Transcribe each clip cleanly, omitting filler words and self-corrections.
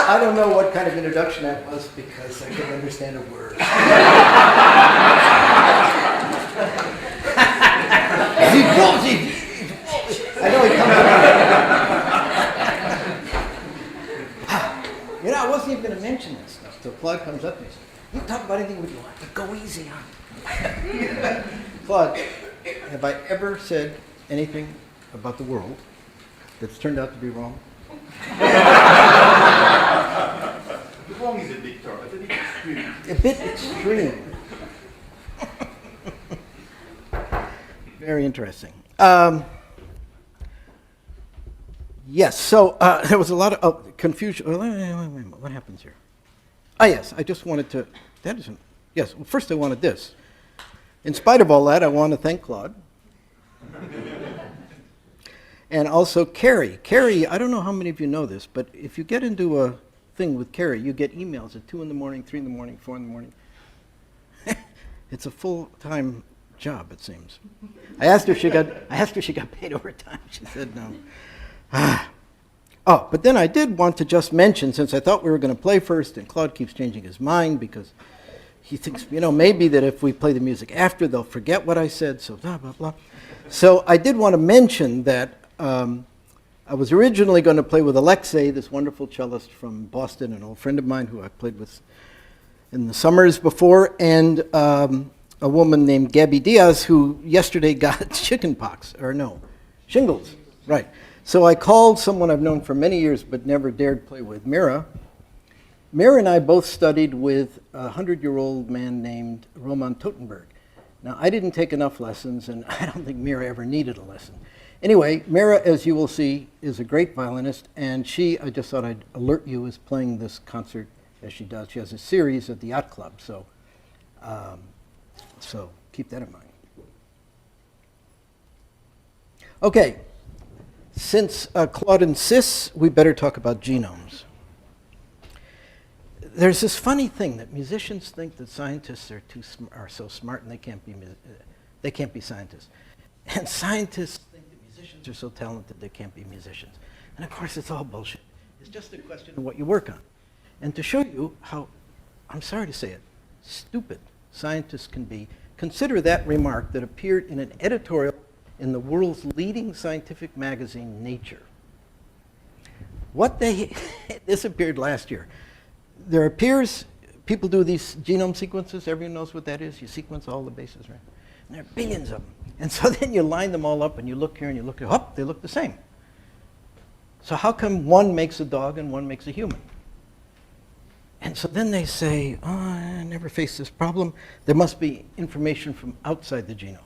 I don't know what kind of introduction that was because I couldn't understand a word. I know he comes around. You know, I wasn't even going to mention this stuff until Claude comes up to me and says, "You can talk about anything you want, but go easy on me." Claude, have I ever said anything about the world that's turned out to be wrong? The wrong is a big term, but a bit extreme. A bit extreme. Very interesting. Yes, so there was a lot of confusion. Wait, what happens here? Ah, yes, I just wanted to, that isn't, yes, well, first I wanted this. In spite of all that, I want to thank Claude. And also Carrie. Carrie, I don't know how many of you know this, but if you get into a thing with Carrie, you get emails at 2 in the morning, 3 in the morning, 4 in the morning. It's a full-time job, it seems. I asked her if she got paid overtime. She said no. Oh, but then I did want to just mention, since I thought we were going to play first, and Claude keeps changing his mind because he thinks, you know, maybe that if we play the music after, they'll forget what I said, so blah, blah, blah. So I did want to mention that I was originally going to play with Alexei, this wonderful cellist from Boston, an old friend of mine who I played with in the summers before, and a woman named Gabby Diaz who yesterday got chickenpox, or no, shingles, right. So I called someone I've known for many years but never dared play with, Mira. Mira and I both studied with a 100-year-old man named Roman Totenberg. Now, I didn't take enough lessons, and I don't think Mira ever needed a lesson. Anyway, Mira, as you will see, is a great violinist, and I just thought I'd alert you, is playing this concert as she does. She has a series at the Yacht Club, so keep that in mind. Okay, since Claude insists, we better talk about genomes. There's this funny thing that musicians think that scientists are so smart and they can't be scientists, and scientists think that musicians are so talented they can't be musicians. And of course, it's all bullshit. It's just a question of what you work on. And to show you how, I'm sorry to say it, stupid scientists can be, consider that remark that appeared in an editorial in the world's leading scientific magazine, Nature. This appeared last year. There appears, people do these genome sequences, everyone knows what that is. You sequence all the bases, right? And there are billions of them. And so then you line them all up and you look here and you look, they look the same. So how come one makes a dog and one makes a human? And so then they say, oh, I never faced this problem. There must be information from outside the genome.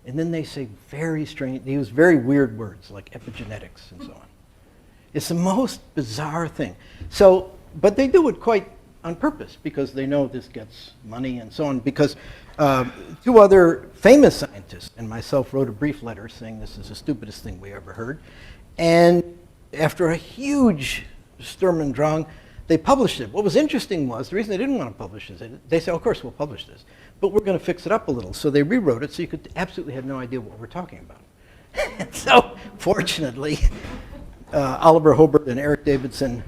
And then they say very strange, they use very weird words like epigenetics and so on. It's the most bizarre thing. So, but they do it quite on purpose because they know this gets money and so on, because 2 other famous scientists and myself wrote a brief letter saying this is the stupidest thing we ever heard. And after a huge Sturm und Drang, they published it. What was interesting was, the reason they didn't want to publish this, they said, of course we'll publish this, but we're going to fix it up a little. So they rewrote it so you could absolutely have no idea what we're talking about. So fortunately, Oliver Hobart and Eric Davidson,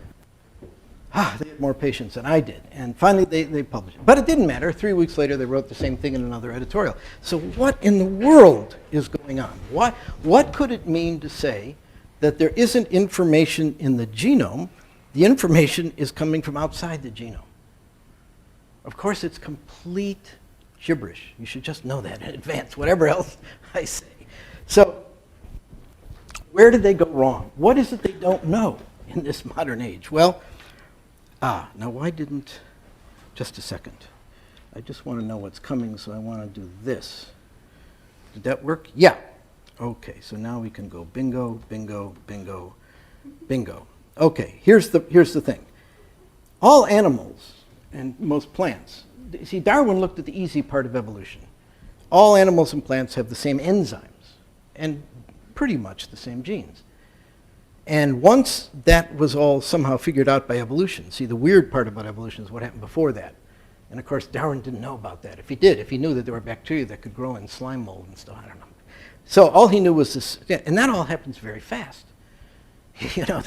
they had more patience than I did. And finally they published it. But it didn't matter. 3 weeks later they wrote the same thing in another editorial. So what in the world is going on? What could it mean to say that there isn't information in the genome? The information is coming from outside the genome. Of course, it's complete gibberish. You should just know that in advance, whatever else I say. So, where did they go wrong? What is it they don't know in this modern age? Well, now why didn't, just a second. I just want to know what's coming, so I want to do this. Did that work? Yeah. Okay, so now we can go bingo, bingo, bingo, bingo. Okay, here's the thing. All animals and most plants, see, Darwin looked at the easy part of evolution. All animals and plants have the same enzymes and pretty much the same genes. And once that was all somehow figured out by evolution, see, the weird part about evolution is what happened before that. And of course, Darwin didn't know about that. If he knew that there were bacteria that could grow in slime mold and stuff, I don't know. So all he knew was this, and that all happens very fast. You know,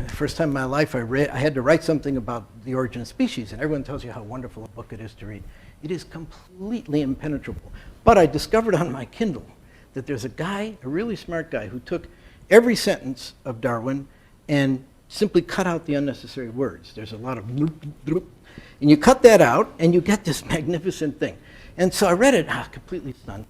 the first time in my life I had to write something about the origin of species, and everyone tells you how wonderful a book it is to read. It is completely impenetrable. But I discovered on my Kindle that there's a guy, a really smart guy, who took every sentence of Darwin and simply cut out the unnecessary words. There's a lot of bloop, bloop, and you cut that out, and you get this magnificent thing. And so I read it, completely stunned.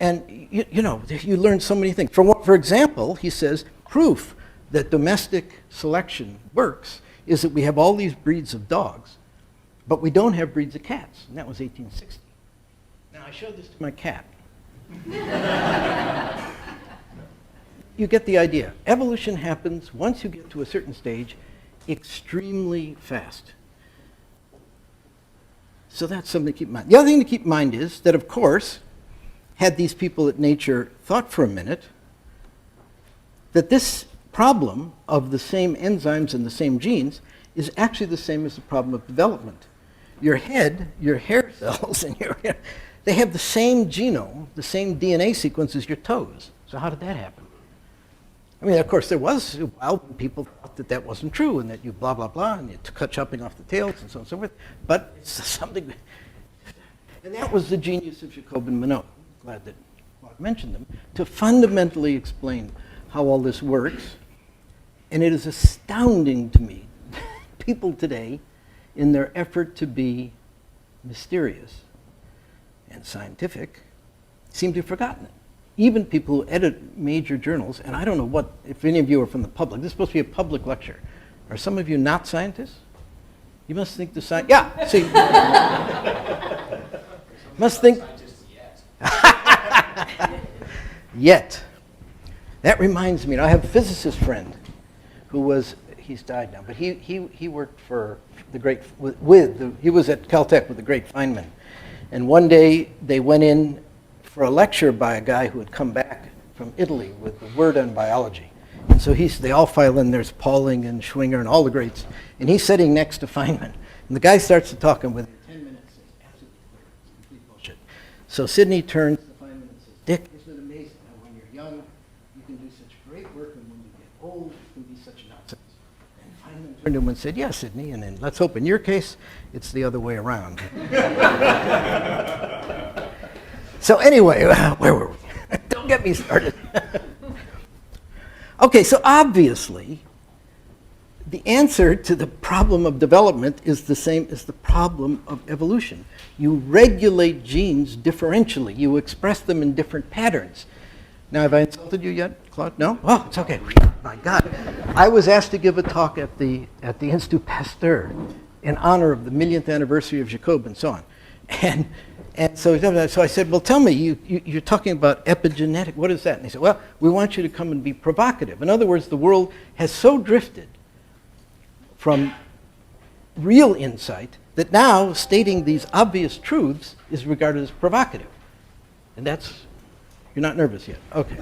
And you know, you learn so many things. For example, he says, proof that domestic selection works is that we have all these breeds of dogs, but we don't have breeds of cats. And that was 1860. Now, I showed this to my cat. You get the idea. Evolution happens, once you get to a certain stage, extremely fast. So that's something to keep in mind. The other thing to keep in mind is that, of course, had these people at Nature thought for a minute, that this problem of the same enzymes and the same genes is actually the same as the problem of development. Your head, your hair cells, and they have the same genome, the same DNA sequence as your toes. So how did that happen? I mean, of course, there was a while when people thought that that wasn't true and that you blah, blah, blah, and you cut chopping off the tails and so on and so forth. But it's something, and that was the genius of Jacob and Monod. Glad that Claude mentioned them, to fundamentally explain how all this works. And it is astounding to me, people today, in their effort to be mysterious and scientific, seem to have forgotten it. Even people who edit major journals, and I don't know what, if any of you are from the public, this is supposed to be a public lecture. Are some of you not scientists? You must think the science, yeah, see. Must think. Yet. That reminds me, I have a physicist friend who was, he's died now, but he worked for the great, he was at Caltech with the great Feynman. And one day they went in for a lecture by a guy who had come back from Italy with the word on biology. And so they all file in, there's Pauling and Schwinger and all the greats. And he's sitting next to Feynman. And the guy starts to talk, and within 10 minutes, it's absolutely clear. It's complete bullshit. So Sidney turns to Feynman and says, Dick, isn't it amazing how when you're young, you can do such great work, and when you get old, it can be such nonsense. And Feynman turned to him and said, yeah, Sidney, and then let's hope in your case, it's the other way around. So anyway, where were we? Don't get me started. Okay, so obviously, the answer to the problem of development is the same as the problem of evolution. You regulate genes differentially. You express them in different patterns. Now, have I insulted you yet, Claude? No? Oh, it's okay. My God. I was asked to give a talk at the Institut Pasteur in honor of the millionth anniversary of Jacob and so on. And so I said, well, tell me, you're talking about epigenetic. What is that? And he said, well, we want you to come and be provocative. In other words, the world has so drifted from real insight that now stating these obvious truths is regarded as provocative. And that's, you're not nervous yet. Okay.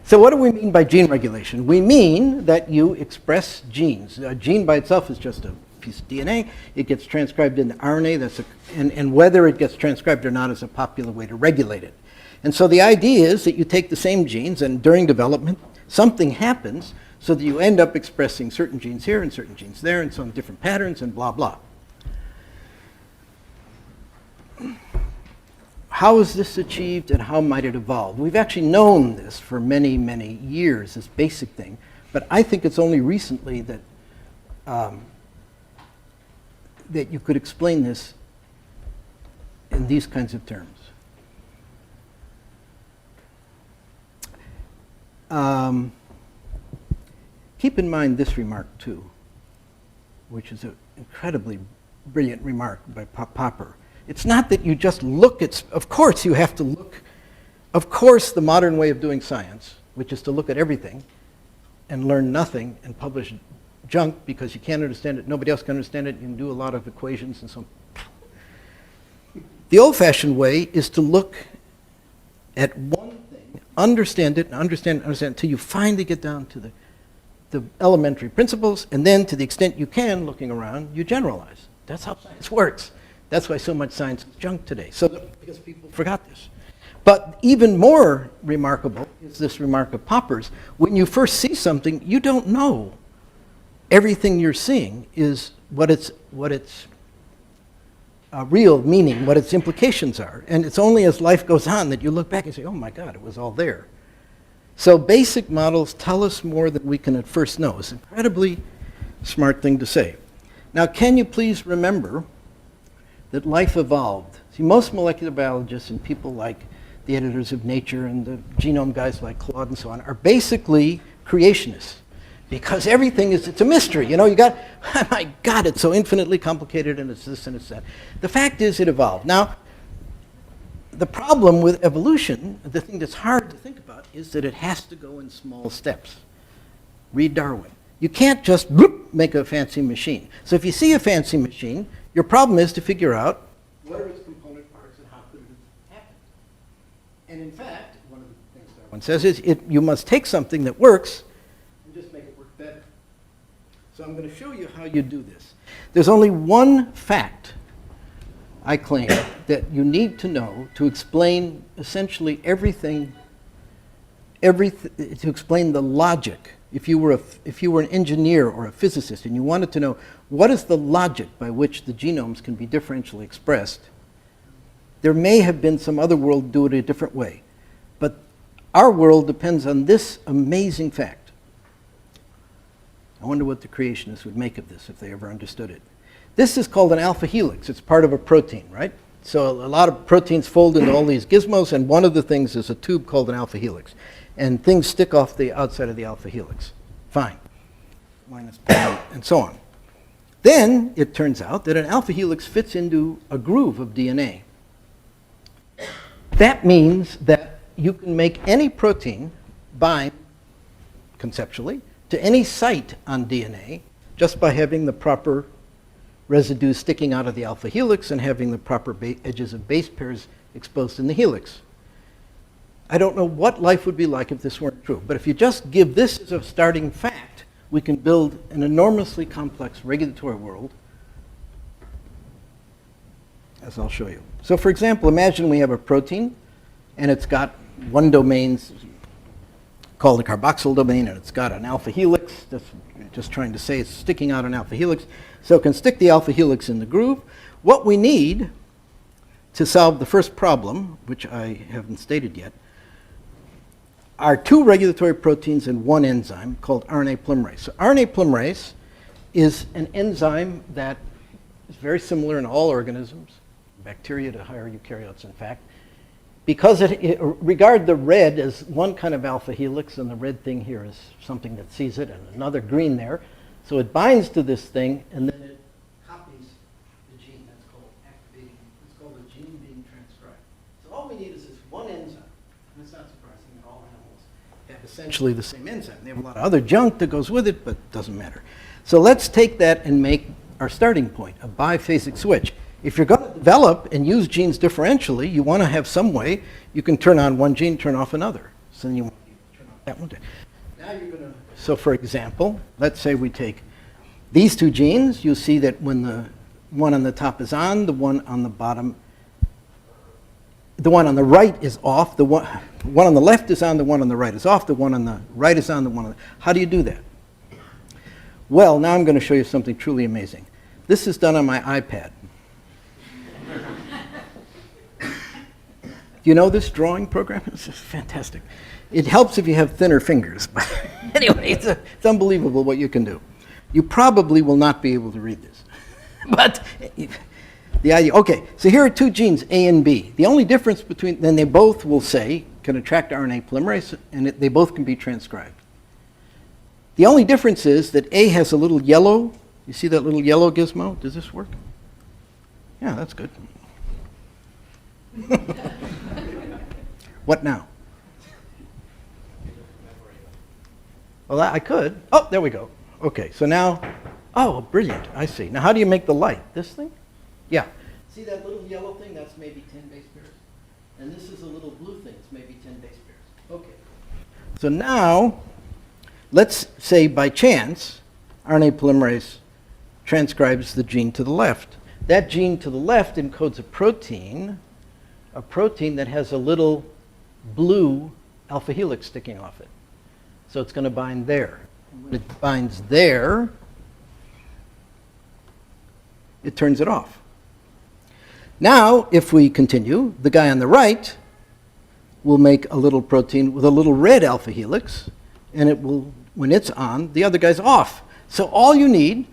So what do we mean by gene regulation? We mean that you express genes. A gene by itself is just a piece of DNA. It gets transcribed into RNA, and whether it gets transcribed or not is a popular way to regulate it. And so the idea is that you take the same genes, and during development, something happens so that you end up expressing certain genes here and certain genes there, and some different patterns, and blah, blah. How is this achieved, and how might it evolve? We've actually known this for many, many years, this basic thing, but I think it's only recently that that you could explain this in these kinds of terms. Keep in mind this remark too, which is an incredibly brilliant remark by Popper. It's not that you just look at, of course you have to look, of course the modern way of doing science, which is to look at everything and learn nothing and publish junk because you can't understand it, nobody else can understand it, you can do a lot of equations and so on. The old-fashioned way is to look at one thing, understand it, and understand it until you finally get down to the elementary principles, and then to the extent you can, looking around, you generalize. That's how science works. That's why so much science is junk today, because people forgot this. But even more remarkable is this remark of Popper's. When you first see something, you don't know everything you're seeing is what its real meaning, what its implications are. And it's only as life goes on that you look back and say, oh my God, it was all there. So basic models tell us more than we can at first know. It's an incredibly smart thing to say. Now, can you please remember that life evolved? See, most molecular biologists and people like the editors of Nature and the genome guys like Claude and so on are basically creationists. Because everything is, it's a mystery. You know, you got, oh my God, it's so infinitely complicated and it's this and it's that. The fact is it evolved. Now, the problem with evolution, the thing that's hard to think about, is that it has to go in small steps. Read Darwin. You can't just bloop, make a fancy machine. So if you see a fancy machine, your problem is to figure out what are its component parts and how could it happen. And in fact, one of the things Darwin says is you must take something that works and just make it work better. So I'm going to show you how you do this. There's only one fact, I claim, that you need to know to explain essentially everything, to explain the logic. If you were an engineer or a physicist and you wanted to know what is the logic by which the genomes can be differentially expressed, there may have been some other world do it a different way. But our world depends on this amazing fact. I wonder what the creationists would make of this if they ever understood it. This is called an alpha helix. It's part of a protein, right? So a lot of proteins fold into all these gizmos, and one of the things is a tube called an alpha helix. And things stick off the outside of the alpha helix. Fine. Minus pi, and so on. Then it turns out that an alpha helix fits into a groove of DNA. That means that you can make any protein bind, conceptually, to any site on DNA just by having the proper residues sticking out of the alpha helix and having the proper edges of base pairs exposed in the helix. I don't know what life would be like if this weren't true, but if you just give this as a starting fact, we can build an enormously complex regulatory world, as I'll show you. So for example, imagine we have a protein, and it's got one domain called a carboxyl domain, and it's got an alpha helix. That's just trying to say it's sticking out an alpha helix. So it can stick the alpha helix in the groove. What we need to solve the first problem, which I haven't stated yet, are two regulatory proteins and one enzyme called RNA polymerase. So RNA polymerase is an enzyme that is very similar in all organisms, bacteria to higher eukaryotes, in fact, because it regard the red as one kind of alpha helix, and the red thing here is something that sees it, and another green there. So it binds to this thing, and then it copies the gene. That's called activating. It's called a gene being transcribed. So all we need is this one enzyme. And it's not surprising that all animals have essentially the same enzyme. They have a lot of other junk that goes with it, but it doesn't matter. So let's take that and make our starting point, a biphasic switch. If you're going to develop and use genes differentially, you want to have some way you can turn on one gene, turn off another. So then you want to turn off that one. Now you're going to, so for example, let's say we take these two genes. You see that when the one on the top is on, the one on the bottom, the one on the right is off, the one on the left is on, the one on the right is off, the one on the right is on, the one on the, how do you do that? Well, now I'm going to show you something truly amazing. This is done on my iPad. Do you know this drawing program? It's just fantastic. It helps if you have thinner fingers. But anyway, it's unbelievable what you can do. You probably will not be able to read this. But the idea, okay, so here are two genes, A and B. The only difference between, then they both will say, can attract RNA polymerase, and they both can be transcribed. The only difference is that A has a little yellow, you see that little yellow gizmo? Does this work? Yeah, that's good. What now? Well, I could. Oh, there we go. Okay, so now, oh, brilliant. I see. Now, how do you make the light? This thing? Yeah. See that little yellow thing? That's maybe 10 base pairs. And this is a little blue thing. It's maybe 10 base pairs. Okay. So now, let's say by chance, RNA polymerase transcribes the gene to the left. That gene to the left encodes a protein that has a little blue alpha helix sticking off it. So it's going to bind there. When it binds there, it turns it off. Now, if we continue, the guy on the right will make a little protein with a little red alpha helix, and it will, when it's on, the other guy's off. So all you need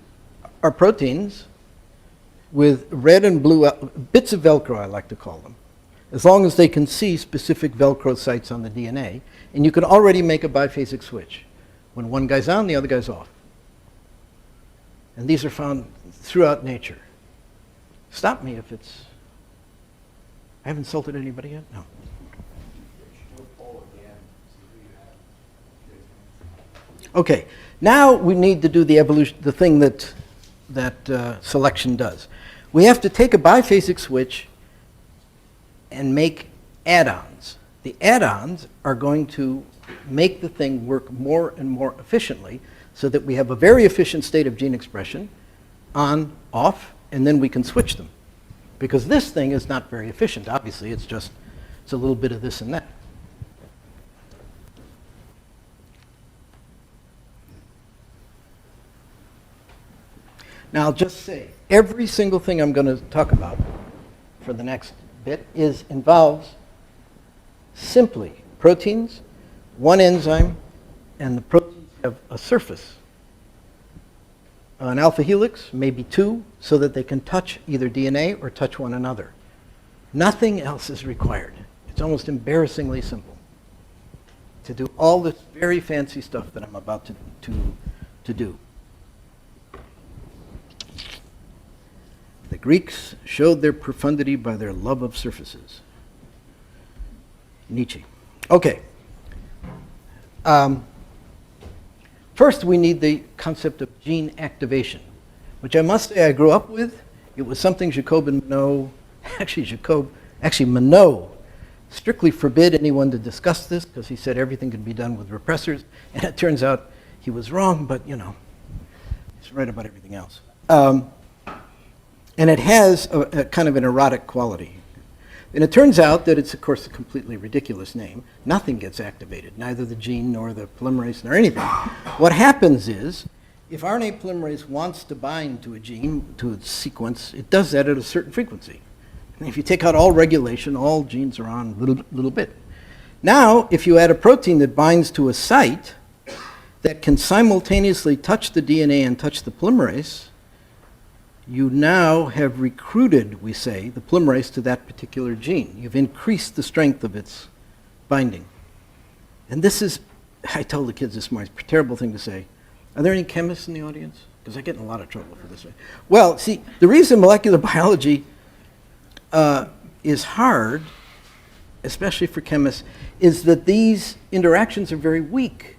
are proteins with red and blue bits of Velcro, I like to call them, as long as they can see specific Velcro sites on the DNA, and you can already make a biphasic switch. When one guy's on, the other guy's off. And these are found throughout nature. Stop me if it's... I haven't insulted anybody yet? No. Okay, now we need to do the evolution, the thing that selection does. We have to take a biphasic switch and make add-ons. The add-ons are going to make the thing work more and more efficiently so that we have a very efficient state of gene expression, on, off, and then we can switch them. Because this thing is not very efficient, obviously. It's a little bit of this and that. Now, I'll just say, every single thing I'm going to talk about for the next bit involves simply proteins, one enzyme, and the proteins have a surface. An alpha helix, maybe two, so that they can touch either DNA or touch one another. Nothing else is required. It's almost embarrassingly simple to do all this very fancy stuff that I'm about to do. The Greeks showed their profundity by their love of surfaces. Nietzsche. Okay. First, we need the concept of gene activation, which I must say I grew up with. It was something Jacob and Monod, Monod strictly forbid anyone to discuss this because he said everything could be done with repressors, and it turns out he was wrong, but you know, he's right about everything else. And it has a kind of an erotic quality. And it turns out that it's, of course, a completely ridiculous name. Nothing gets activated, neither the gene nor the polymerase nor anything. What happens is, if RNA polymerase wants to bind to a gene, to its sequence, it does that at a certain frequency. And if you take out all regulation, all genes are on a little bit. Now, if you add a protein that binds to a site that can simultaneously touch the DNA and touch the polymerase, you now have recruited, we say, the polymerase to that particular gene. You've increased the strength of its binding. And this is, I told the kids this morning, it's a terrible thing to say. Are there any chemists in the audience? Because I get in a lot of trouble for this. Well, see, the reason molecular biology is hard, especially for chemists, is that these interactions are very weak.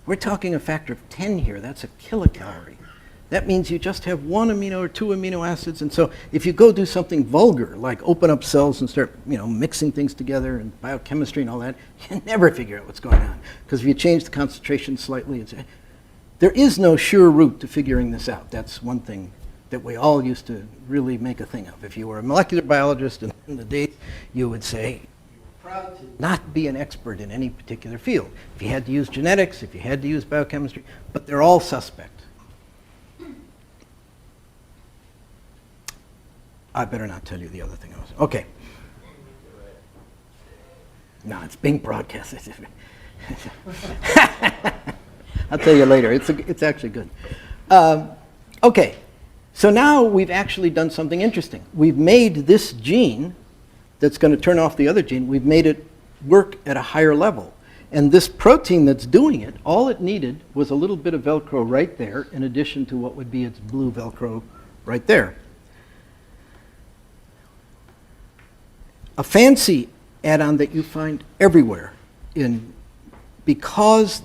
We're talking a factor of 10 here. That's a kilocalorie. That means you just have one amino or two amino acids, and so if you go do something vulgar, like open up cells and start, mixing things together and biochemistry and all that, you never figure out what's going on. Because if you change the concentration slightly, there is no sure route to figuring this out. That's one thing that we all used to really make a thing of. If you were a molecular biologist in the days, you would say, you're proud to not be an expert in any particular field. If you had to use genetics, if you had to use biochemistry, but they're all suspect. I better not tell you the other thing I was. Okay. No, it's being broadcast. I'll tell you later. It's actually good. Okay. So now we've actually done something interesting. We've made this gene that's going to turn off the other gene, we've made it work at a higher level. And this protein that's doing it, all it needed was a little bit of Velcro right there in addition to what would be its blue Velcro right there. A fancy add-on that you find everywhere because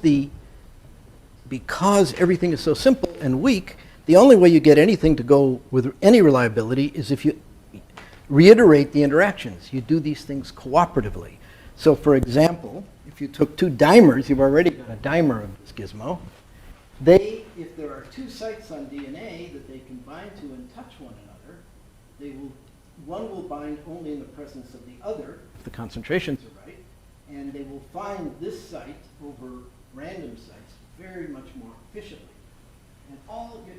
everything is so simple and weak, the only way you get anything to go with any reliability is if you reiterate the interactions. You do these things cooperatively. So for example, if you took two dimers, you've already got a dimer of this gizmo. If there are two sites on DNA that they can bind to and touch one another, one will bind only in the presence of the other, if the concentrations are right, and they will find this site over random sites very much more efficiently. And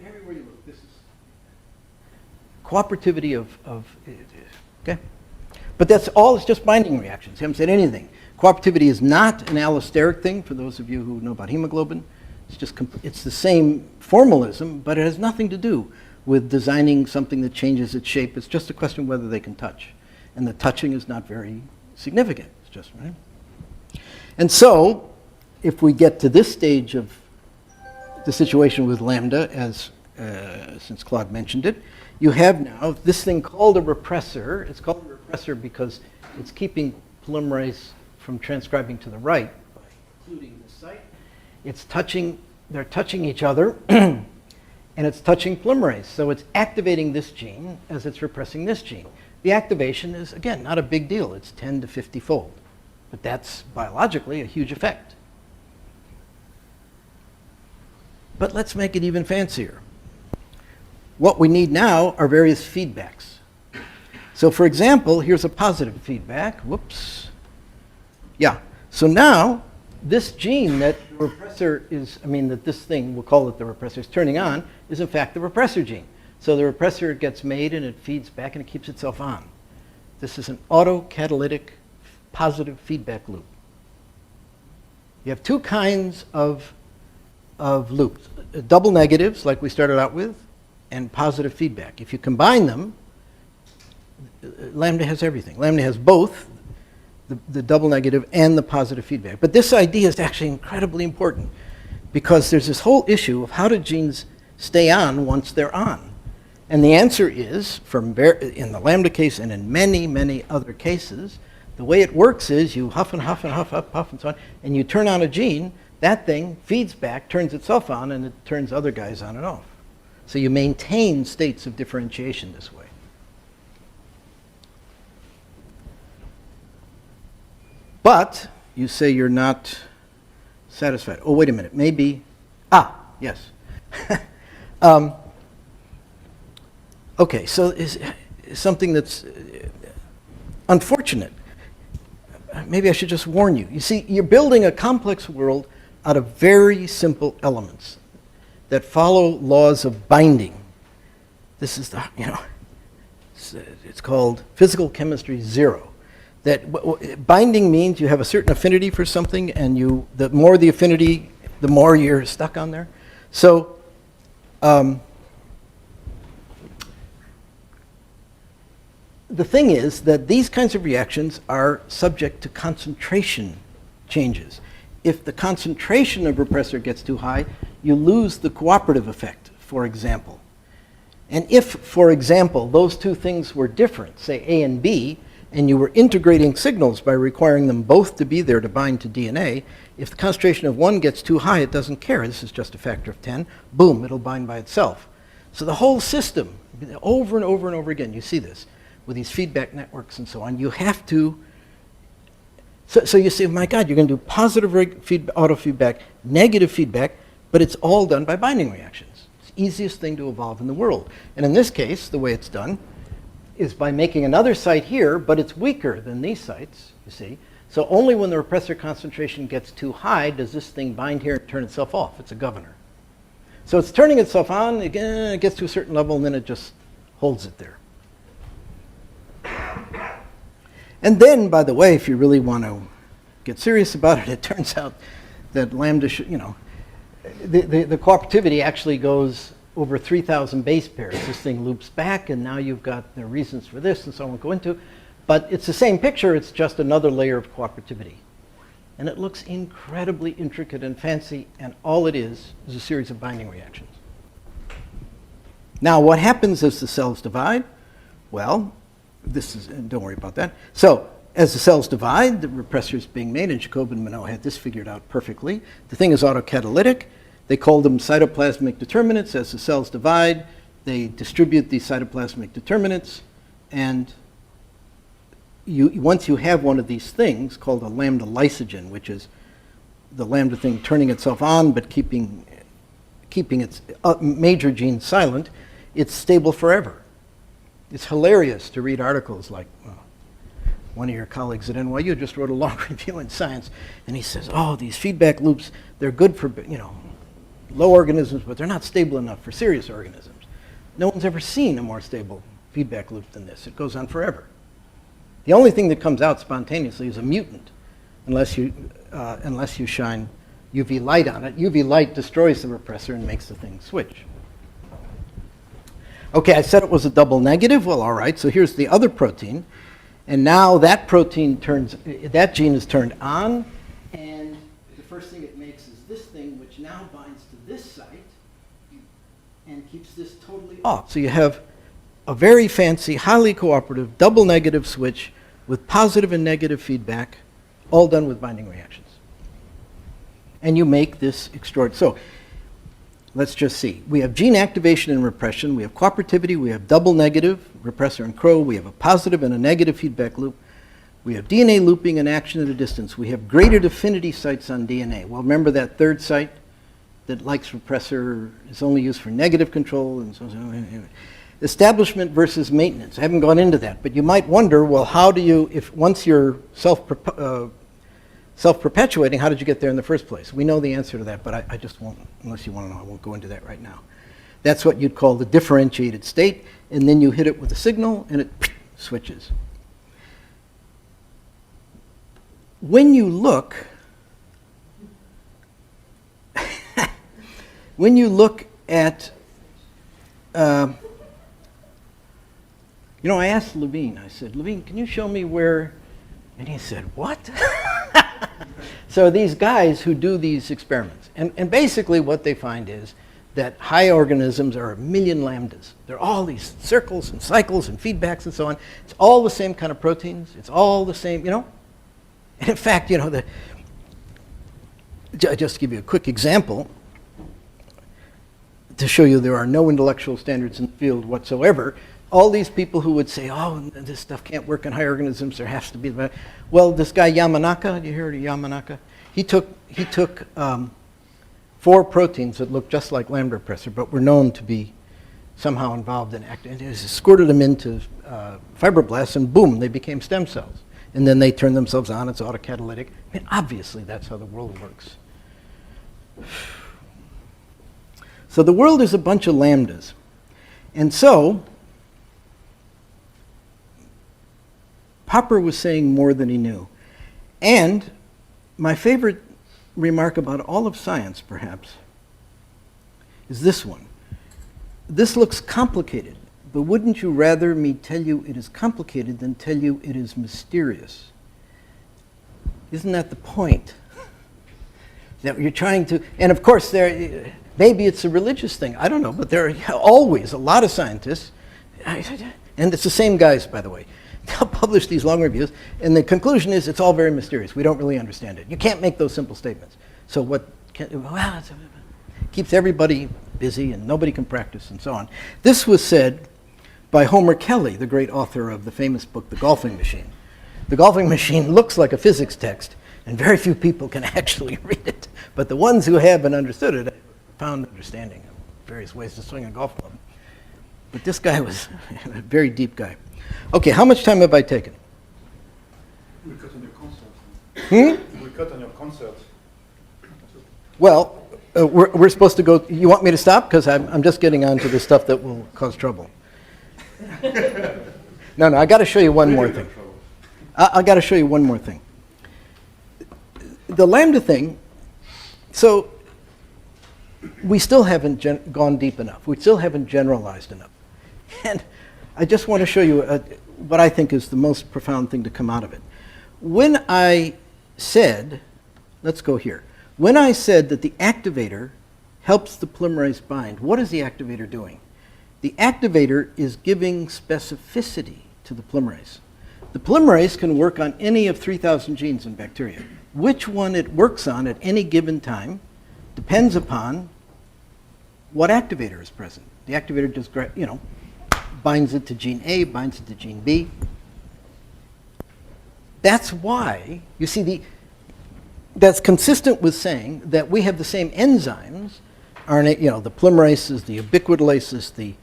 everywhere you look, this is cooperativity okay? But that's all, it's just binding reactions. You haven't said anything. Cooperativity is not an allosteric thing, for those of you who know about hemoglobin. It's the same formalism, but it has nothing to do with designing something that changes its shape. It's just a question of whether they can touch. And the touching is not very significant. It's just, right? And so, if we get to this stage of the situation with lambda, since Claude mentioned it, you have now this thing called a repressor. It's called a repressor because it's keeping polymerase from transcribing to the right by including this site. They're touching each other, and it's touching polymerase. So it's activating this gene as it's repressing this gene. The activation is, again, not a big deal. It's 10 to 50-fold. But that's biologically a huge effect. But let's make it even fancier. What we need now are various feedbacks. So for example, here's a positive feedback. Whoops. Yeah. So now, this gene that the repressor that this thing, we'll call it the repressor, is turning on, is in fact the repressor gene. So the repressor gets made and it feeds back and it keeps itself on. This is an autocatalytic positive feedback loop. You have two kinds of loops. Double negatives, like we started out with, and positive feedback. If you combine them, lambda has everything. Lambda has both the double negative and the positive feedback. But this idea is actually incredibly important because there's this whole issue of how do genes stay on once they're on? And the answer is, in the lambda case and in many, many other cases, the way it works is you huff and huff and huff, huff, huff and so on, and you turn on a gene, that thing feeds back, turns itself on, and it turns other guys on and off. So you maintain states of differentiation this way. But you say you're not satisfied. Oh, wait a minute. Maybe. Yes. Okay, so is something that's unfortunate. Maybe I should just warn you. You see, you're building a complex world out of very simple elements that follow laws of binding. This is it's called physical chemistry 0. That binding means you have a certain affinity for something, and the more the affinity, the more you're stuck on there. So the thing is that these kinds of reactions are subject to concentration changes. If the concentration of repressor gets too high, you lose the cooperative effect, for example. And if, for example, those two things were different, say A and B, and you were integrating signals by requiring them both to be there to bind to DNA, if the concentration of one gets too high, it doesn't care. This is just a factor of 10. Boom, it'll bind by itself. So the whole system, over and over and over again, you see this, with these feedback networks and so on, you have to, so you say, my God, you're going to do positive autofeedback, negative feedback, but it's all done by binding reactions. It's the easiest thing to evolve in the world. And in this case, the way it's done is by making another site here, but it's weaker than these sites, you see. So only when the repressor concentration gets too high does this thing bind here and turn itself off. It's a governor. So it's turning itself on, again, it gets to a certain level, and then it just holds it there. And then, by the way, if you really want to get serious about it, it turns out that lambda the cooperativity actually goes over 3,000 base pairs. This thing loops back, and now you've got the reasons for this, and so I won't go into. But it's the same picture, it's just another layer of cooperativity. And it looks incredibly intricate and fancy, and all it is a series of binding reactions. Now, what happens as the cells divide? Well, don't worry about that. So, as the cells divide, the repressor is being made, and Jacob and Minot had this figured out perfectly. The thing is autocatalytic. They call them cytoplasmic determinants. As the cells divide, they distribute these cytoplasmic determinants, and once you have one of these things called a lambda lysogen, which is the lambda thing turning itself on but keeping its major genes silent, it's stable forever. It's hilarious to read articles like, one of your colleagues at NYU just wrote a long review in Science, and he says, oh, these feedback loops, they're good for, low organisms, but they're not stable enough for serious organisms. No one's ever seen a more stable feedback loop than this. It goes on forever. The only thing that comes out spontaneously is a mutant, unless you shine UV light on it. UV light destroys the repressor and makes the thing switch. Okay, I said it was a double negative. Well, all right, so here's the other protein. And now that protein that gene is turned on, and the first thing it makes is this thing, which now binds to this site and keeps this totally off. So you have a very fancy, highly cooperative, double negative switch with positive and negative feedback, all done with binding reactions. And you make this extraordinary. So let's just see. We have gene activation and repression. We have cooperativity. We have double negative, repressor and crow. We have a positive and a negative feedback loop. We have DNA looping and action at a distance. We have graded affinity sites on DNA. Well, remember that third site that likes repressor is only used for negative control and so on. Establishment versus maintenance. I haven't gone into that, but you might wonder, well, how do you, if once you're self-perpetuating, how did you get there in the first place? We know the answer to that, but I just won't, unless you want to know, I won't go into that right now. That's what you'd call the differentiated state, and then you hit it with a signal, and it switches. When you look, at, I asked Levine, I said, Levine, can you show me where, and he said, what? So these guys who do these experiments, and basically what they find is that high organisms are a million lambdas. There are all these circles and cycles and feedbacks and so on. It's all the same kind of proteins. It's all the same, And in fact, just to give you a quick example, to show you there are no intellectual standards in the field whatsoever, all these people who would say, oh, this stuff can't work in high organisms, there has to be, well, this guy Yamanaka, you heard of Yamanaka? He took 4 proteins that looked just like lambda repressor, but were known to be somehow involved in actin, and he squirted them into fibroblasts, and boom, they became stem cells. And then they turn themselves on, it's autocatalytic. I mean, obviously that's how the world works. So the world is a bunch of lambdas. And so, Popper was saying more than he knew. And my favorite remark about all of science, perhaps, is this one. This looks complicated, but wouldn't you rather me tell you it is complicated than tell you it is mysterious? Isn't that the point? That you're trying to, and of course maybe it's a religious thing, I don't know, but there are always a lot of scientists, and it's the same guys, by the way. They'll publish these long reviews, and the conclusion is it's all very mysterious. We don't really understand it. You can't make those simple statements. So it keeps everybody busy, and nobody can practice, and so on. This was said by Homer Kelly, the great author of the famous book, The Golfing Machine. The Golfing Machine looks like a physics text, and very few people can actually read it. But the ones who have and understood it found understanding of various ways to swing a golf club. But this guy was a very deep guy. Okay, how much time have I taken? We cut on your concert. We cut on your concert. Well, we're supposed to go. You want me to stop? Because I'm just getting on to the stuff that will cause trouble. No, I got to show you one more thing. I got to show you one more thing. The lambda thing, so we still haven't gone deep enough. We still haven't generalized enough. And I just want to show you what I think is the most profound thing to come out of it. When I said, let's go here. When I said that the activator helps the polymerase bind, what is the activator doing? The activator is giving specificity to the polymerase. The polymerase can work on any of 3,000 genes in bacteria. Which one it works on at any given time depends upon what activator is present. The activator just, binds it to gene A, binds it to gene B. That's why, you see, that's consistent with saying that we have the same enzymes, RNA, the polymerases, the ubiquitolases, the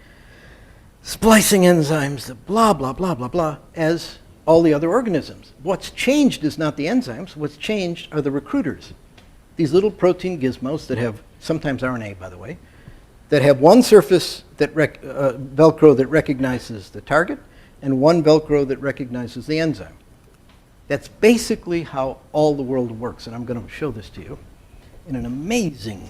splicing enzymes, the blah, blah, blah, blah, blah, as all the other organisms. What's changed is not the enzymes. What's changed are the recruiters. These little protein gizmos that have, sometimes RNA, by the way, that have one surface that Velcro that recognizes the target and one Velcro that recognizes the enzyme. That's basically how all the world works, and I'm going to show this to you in an amazing.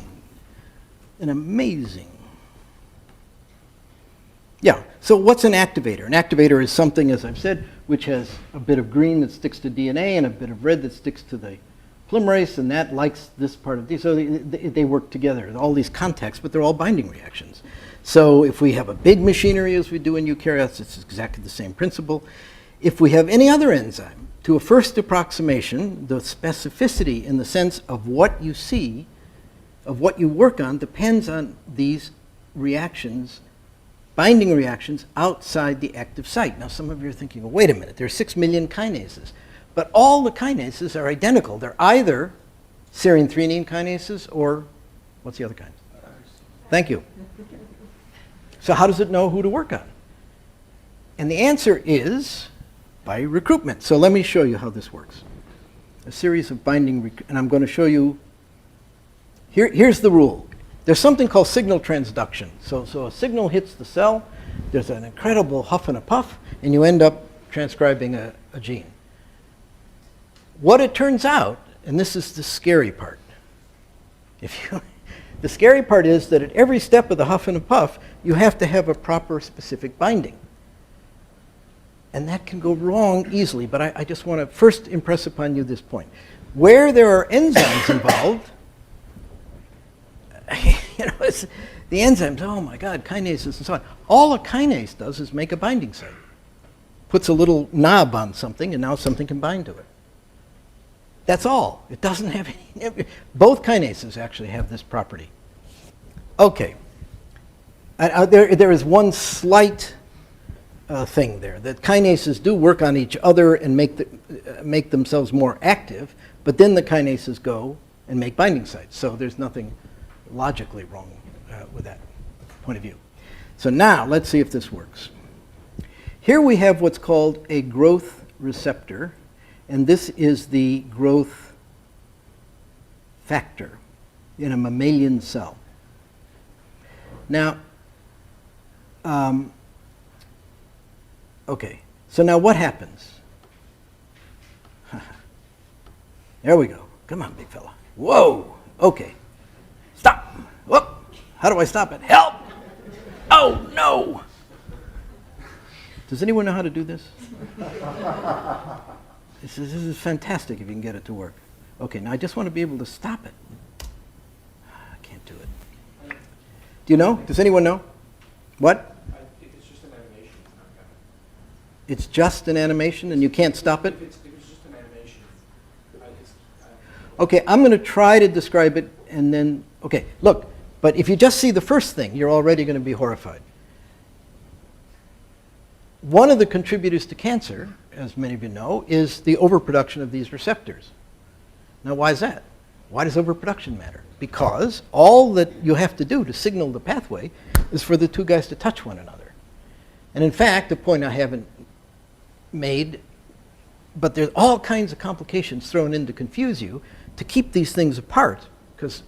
Yeah, so what's an activator? An activator is something, as I've said, which has a bit of green that sticks to DNA and a bit of red that sticks to the polymerase, and that likes this part of DNA. So they work together, all these contacts, but they're all binding reactions. So if we have a big machinery, as we do in eukaryotes, it's exactly the same principle. If we have any other enzyme, to a first approximation, the specificity in the sense of what you see, of what you work on, depends on these reactions, binding reactions outside the active site. Now, some of you are thinking, well, wait a minute, there are 6 million kinases. But all the kinases are identical. They're either serine-threonine kinases or, what's the other kind? Thank you. So how does it know who to work on? And the answer is by recruitment. So let me show you how this works. A series of binding, and I'm going to show you, here's the rule. There's something called signal transduction. So a signal hits the cell, there's an incredible huff and a puff, and you end up transcribing a gene. What it turns out, and this is the scary part, the scary part is that at every step of the huff and a puff, you have to have a proper specific binding. And that can go wrong easily, but I just want to first impress upon you this point. Where there are enzymes involved, the enzymes, oh my God, kinases and so on. All a kinase does is make a binding site. Puts a little knob on something, and now something can bind to it. That's all. It doesn't have any. Both kinases actually have this property. Okay. There is one slight thing there, that kinases do work on each other and make themselves more active, but then the kinases go and make binding sites. So there's nothing logically wrong with that point of view. So now let's see if this works. Here we have what's called a growth receptor, and this is the growth factor in a mammalian cell. Now, okay, so now what happens? There we go. Come on, big fella. Whoa, okay. Stop. Whoop. How do I stop it? Help! Oh, no! Does anyone know how to do this? This is fantastic if you can get it to work. Okay, now I just want to be able to stop it. I can't do it. Do you know? Does anyone know? What? I think it's just an animation. It's not gonna. It's just an animation and you can't stop it? If it's just an animation, Okay, I'm going to try to describe it and then, okay, look, but if you just see the first thing, you're already going to be horrified. One of the contributors to cancer, as many of you know, is the overproduction of these receptors. Now, why is that? Why does overproduction matter? Because all that you have to do to signal the pathway is for the two guys to touch one another. And in fact, a point I haven't made, but there's all kinds of complications thrown in to confuse you to keep these things apart, because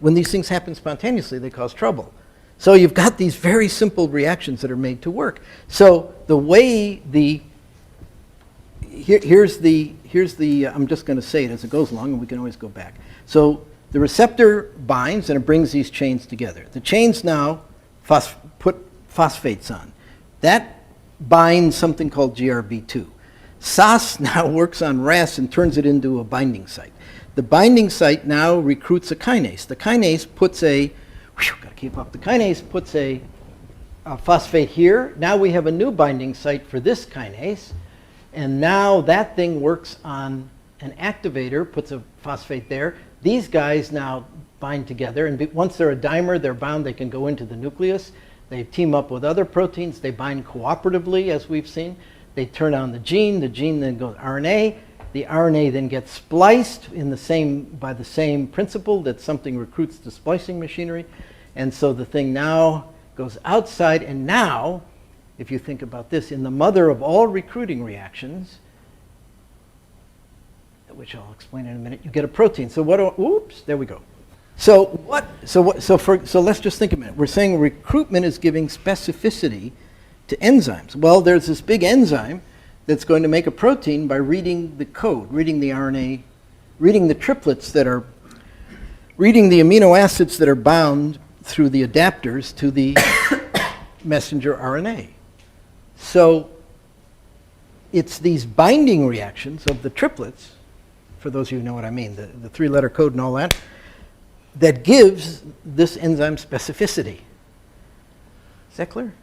when these things happen spontaneously, they cause trouble. So you've got these very simple reactions that are made to work. So the way here's the I'm just going to say it as it goes along, and we can always go back. So the receptor binds, and it brings these chains together. The chains now put phosphates on. That binds something called GRB2. SAS now works on RAS and turns it into a binding site. The binding site now recruits a kinase. The kinase puts a the kinase puts a phosphate here. Now we have a new binding site for this kinase. And now that thing works on an activator, puts a phosphate there. These guys now bind together. And once they're a dimer, they're bound. They can go into the nucleus. They team up with other proteins. They bind cooperatively, as we've seen. They turn on the gene. The gene then goes RNA. The RNA then gets spliced by the same principle that something recruits the splicing machinery. And so the thing now goes outside, and now if you think about this, in the mother of all recruiting reactions, which I'll explain in a minute, you get a protein. So oops, there we go. So let's just think a minute. We're saying recruitment is giving specificity to enzymes. Well, there's this big enzyme that's going to make a protein by reading the code, reading the RNA, reading the triplets that are, reading the amino acids that are bound through the adapters to the messenger RNA. So it's these binding reactions of the triplets, for those of you who know what I mean, the three-letter code and all that, that gives this enzyme specificity. Is that clear?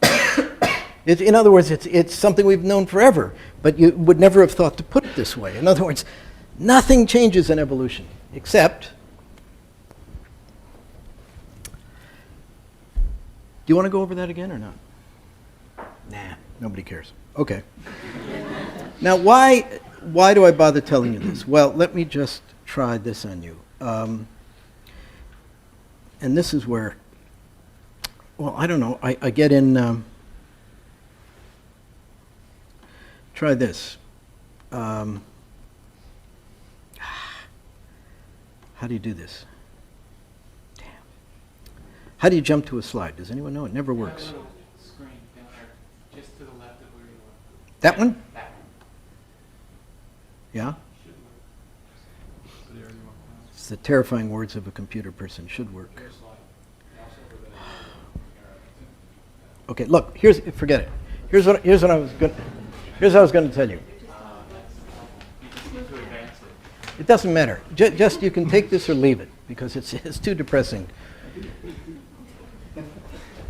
In other words, it's something we've known forever, but you would never have thought to put it this way. In other words, nothing changes in evolution, except, do you want to go over that again or not? Nah, nobody cares. Okay. Now, why do I bother telling you this? Well, let me just try this on you. And this is where, well, I don't know, I get in, try this. How do you do this? Damn. How do you jump to a slide? Does anyone know? It never works. Screen down there, just to the left of where you are. That one? That one. Yeah? Should work. It's the terrifying words of a computer person. Should work. Okay, look, forget it. Here's what I was going to tell you. It doesn't matter. Just you can take this or leave it because it's too depressing.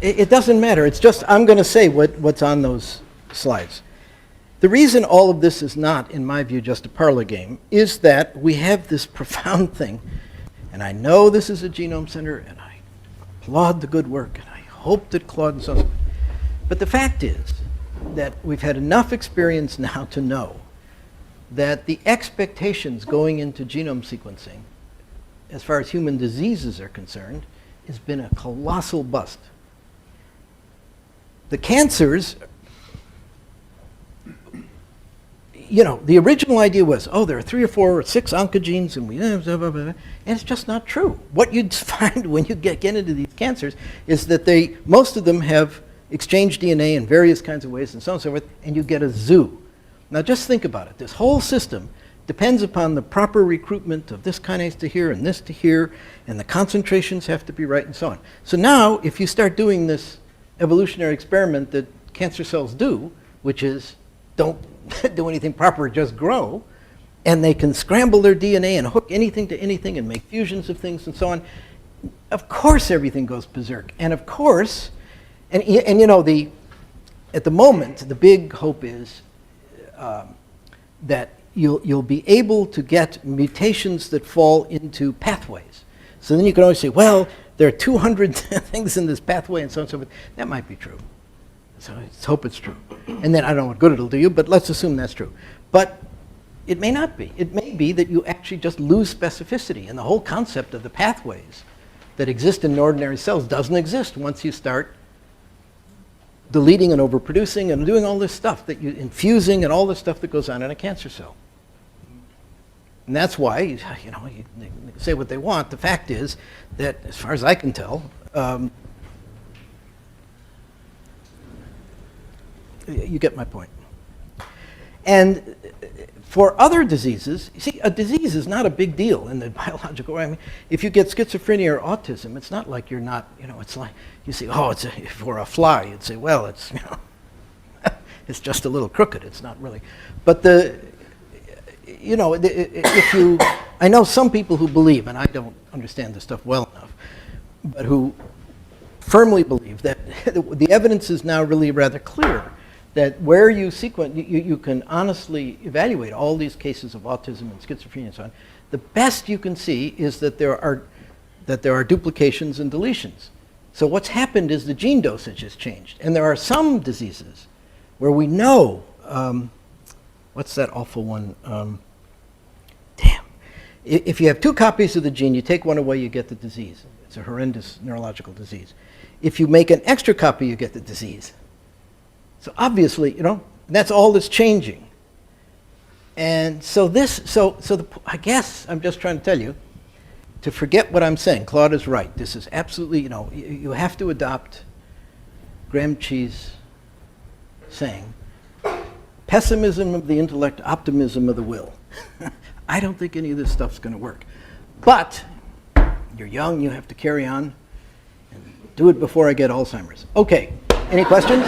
It doesn't matter. It's just I'm going to say what's on those slides. The reason all of this is not, in my view, just a parlor game is that we have this profound thing, and I know this is a genome center, and I applaud the good work, and I hope that Claude and so on. But the fact is that we've had enough experience now to know that the expectations going into genome sequencing, as far as human diseases are concerned, has been a colossal bust. The cancers, you know, the original idea was, oh, there are 3 or 4 or 6 oncogenes, and and it's just not true. What you'd find when you get into these cancers is that most of them have exchanged DNA in various kinds of ways and so on and so forth, and you get a zoo. Now just think about it. This whole system depends upon the proper recruitment of this kinase to here and this to here, and the concentrations have to be right and so on. So now, if you start doing this evolutionary experiment that cancer cells do, which is don't do anything proper, just grow, and they can scramble their DNA and hook anything to anything and make fusions of things and so on, of course everything goes berserk. And of course, and you know, at the moment, the big hope is that you'll be able to get mutations that fall into pathways. So then you can always say, well, there are 200 things in this pathway and so on and so forth. That might be true. So let's hope it's true. And then I don't know what good it'll do you, but let's assume that's true. But it may not be. It may be that you actually just lose specificity, and the whole concept of the pathways that exist in ordinary cells doesn't exist once you start deleting and overproducing and doing all this stuff that you infusing and all this stuff that goes on in a cancer cell. And that's why, you know, you can say what they want. The fact is that, as far as I can tell, you get my point. And for other diseases, you see, a disease is not a big deal in the biological way. I mean, if you get schizophrenia or autism, it's not like you're not, you know, it's like, you say, oh, for a fly, you'd say, well, it's, you know, it's just a little crooked. It's not really. But you know, I know some people who believe, and I don't understand this stuff well enough, but who firmly believe that the evidence is now really rather clear that where you sequence, you can honestly evaluate all these cases of autism and schizophrenia and so on. The best you can see is that there are duplications and deletions. So what's happened is the gene dosage has changed. And there are some diseases where we know, what's that awful one? Damn. If you have 2 copies of the gene, you take one away, you get the disease. It's a horrendous neurological disease. If you make an extra copy, you get the disease. So obviously, that's all that's changing. And so I guess I'm just trying to tell you, to forget what I'm saying. Claude is right. This is absolutely, you have to adopt Gramsci's saying, pessimism of the intellect, optimism of the will. I don't think any of this stuff's going to work. But you're young, you have to carry on and do it before I get Alzheimer's. Okay, any questions?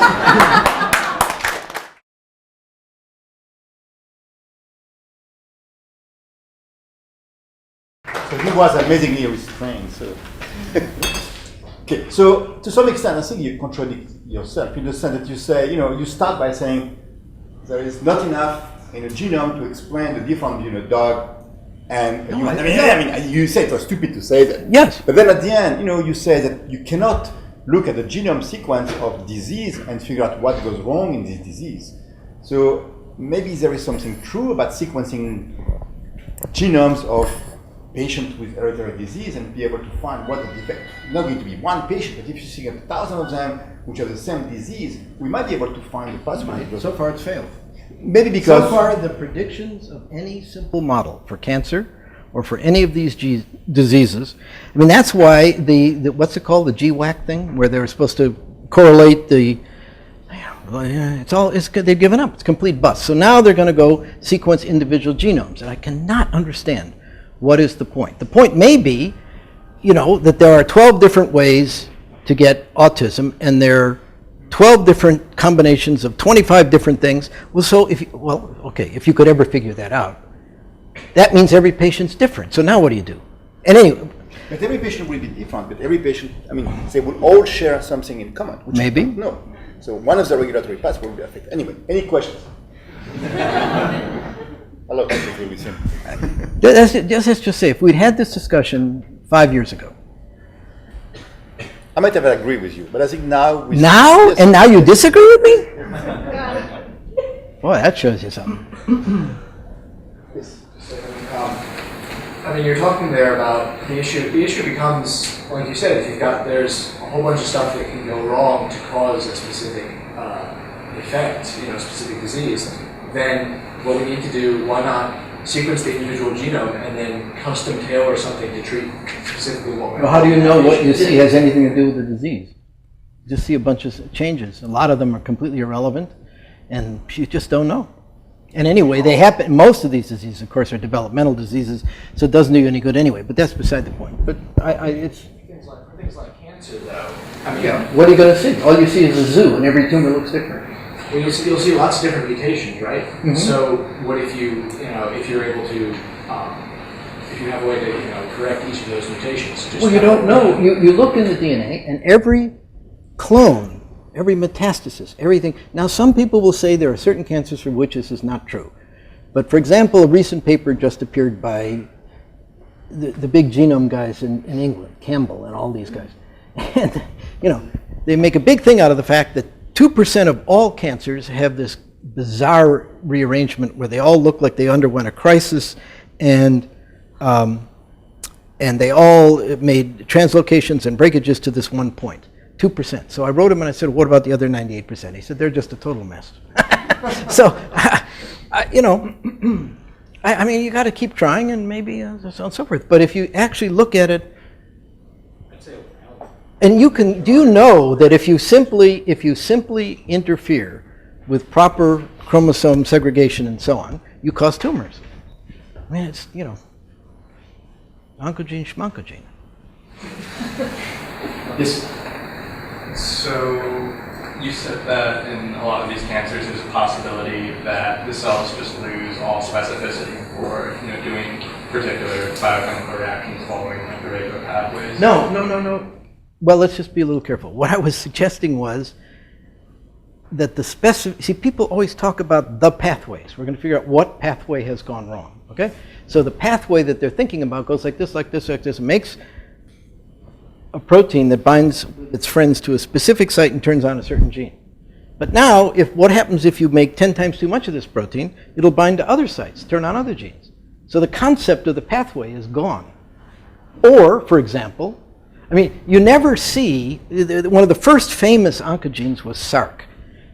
So he was amazingly restrained. So, okay. So to some extent, I think you contradict yourself in the sense that you say, you start by saying there is not enough in a genome to explain the difference between a dog and a human. I mean, you say it was stupid to say that. Yes. But then at the end, you say that you cannot look at the genome sequence of disease and figure out what goes wrong in this disease. So maybe there is something true about sequencing genomes of patients with hereditary disease and be able to find what the defect. Not going to be one patient, but if you see 1,000 of them which have the same disease, we might be able to find the pathway. So far it's failed. Maybe because so far the predictions of any simple model for cancer or for any of these diseases, I mean that's why the what's it called, the GWAC thing, where they're supposed to correlate the, they've given up. It's complete bust. So now they're going to go sequence individual genomes, and I cannot understand what is the point. The point may be, that there are 12 different ways to get autism, and there are 12 different combinations of 25 different things. Well, so if you could ever figure that out, that means every patient's different. So now what do you do? And anyway, but every patient will be different. But every patient, they will all share something in common. Which maybe. No. So one of the regulatory paths will be affected. Anyway, any questions? Hello, with him. Let's just say, if we'd had this discussion 5 years ago. I might have agreed with you, but I think now... Now? Yes. And now you disagree with me? Boy, that shows you something. Yes. You're talking there about the issue. The issue becomes, like you said, if there's a whole bunch of stuff that can go wrong to cause a specific effect, specific disease, then what we need to do, why not sequence the individual genome and then custom tailor something to treat specifically what we're... Well, how do you know what you see has anything to do with the disease? You just see a bunch of changes. A lot of them are completely irrelevant, and you just don't know. And anyway, they happen. Most of these diseases, of course, are developmental diseases, so it doesn't do you any good anyway. But that's beside the point. But it's things like cancer, though. What are you going to see? All you see is a zoo, and every tumor looks different. Well, you'll see lots of different mutations, right? Mm-hmm. So what if if you're able to, if you have a way to correct each of those mutations? Well, you don't know. You look in the DNA, and every clone, every metastasis, everything. Now, some people will say there are certain cancers for which this is not true. But for example, a recent paper just appeared by the big genome guys in England, Campbell and all these guys. And, they make a big thing out of the fact that 2% of all cancers have this bizarre rearrangement where they all look like they underwent a crisis, and they all made translocations and breakages to this one point. 2%. So I wrote him and I said, what about the other 98%? He said, they're just a total mess. So, you got to keep trying, and maybe so on and so forth. But if you actually look at it, and do you know that if you simply interfere with proper chromosome segregation and so on, you cause tumors? I mean, it's, oncogene schmoncogene. Yes. So you said that in a lot of these cancers there's a possibility that the cells just lose all specificity for doing particular biochemical reactions following the regular pathways. No. Well, let's just be a little careful. What I was suggesting was that see, people always talk about the pathways. We're going to figure out what pathway has gone wrong, okay? So the pathway that they're thinking about goes like this, like this, like this. It makes a protein that binds its friends to a specific site and turns on a certain gene. But now, what happens if you make 10 times too much of this protein? It'll bind to other sites, turn on other genes. So the concept of the pathway is gone. Or, for example, you never see, one of the first famous oncogenes was Sark,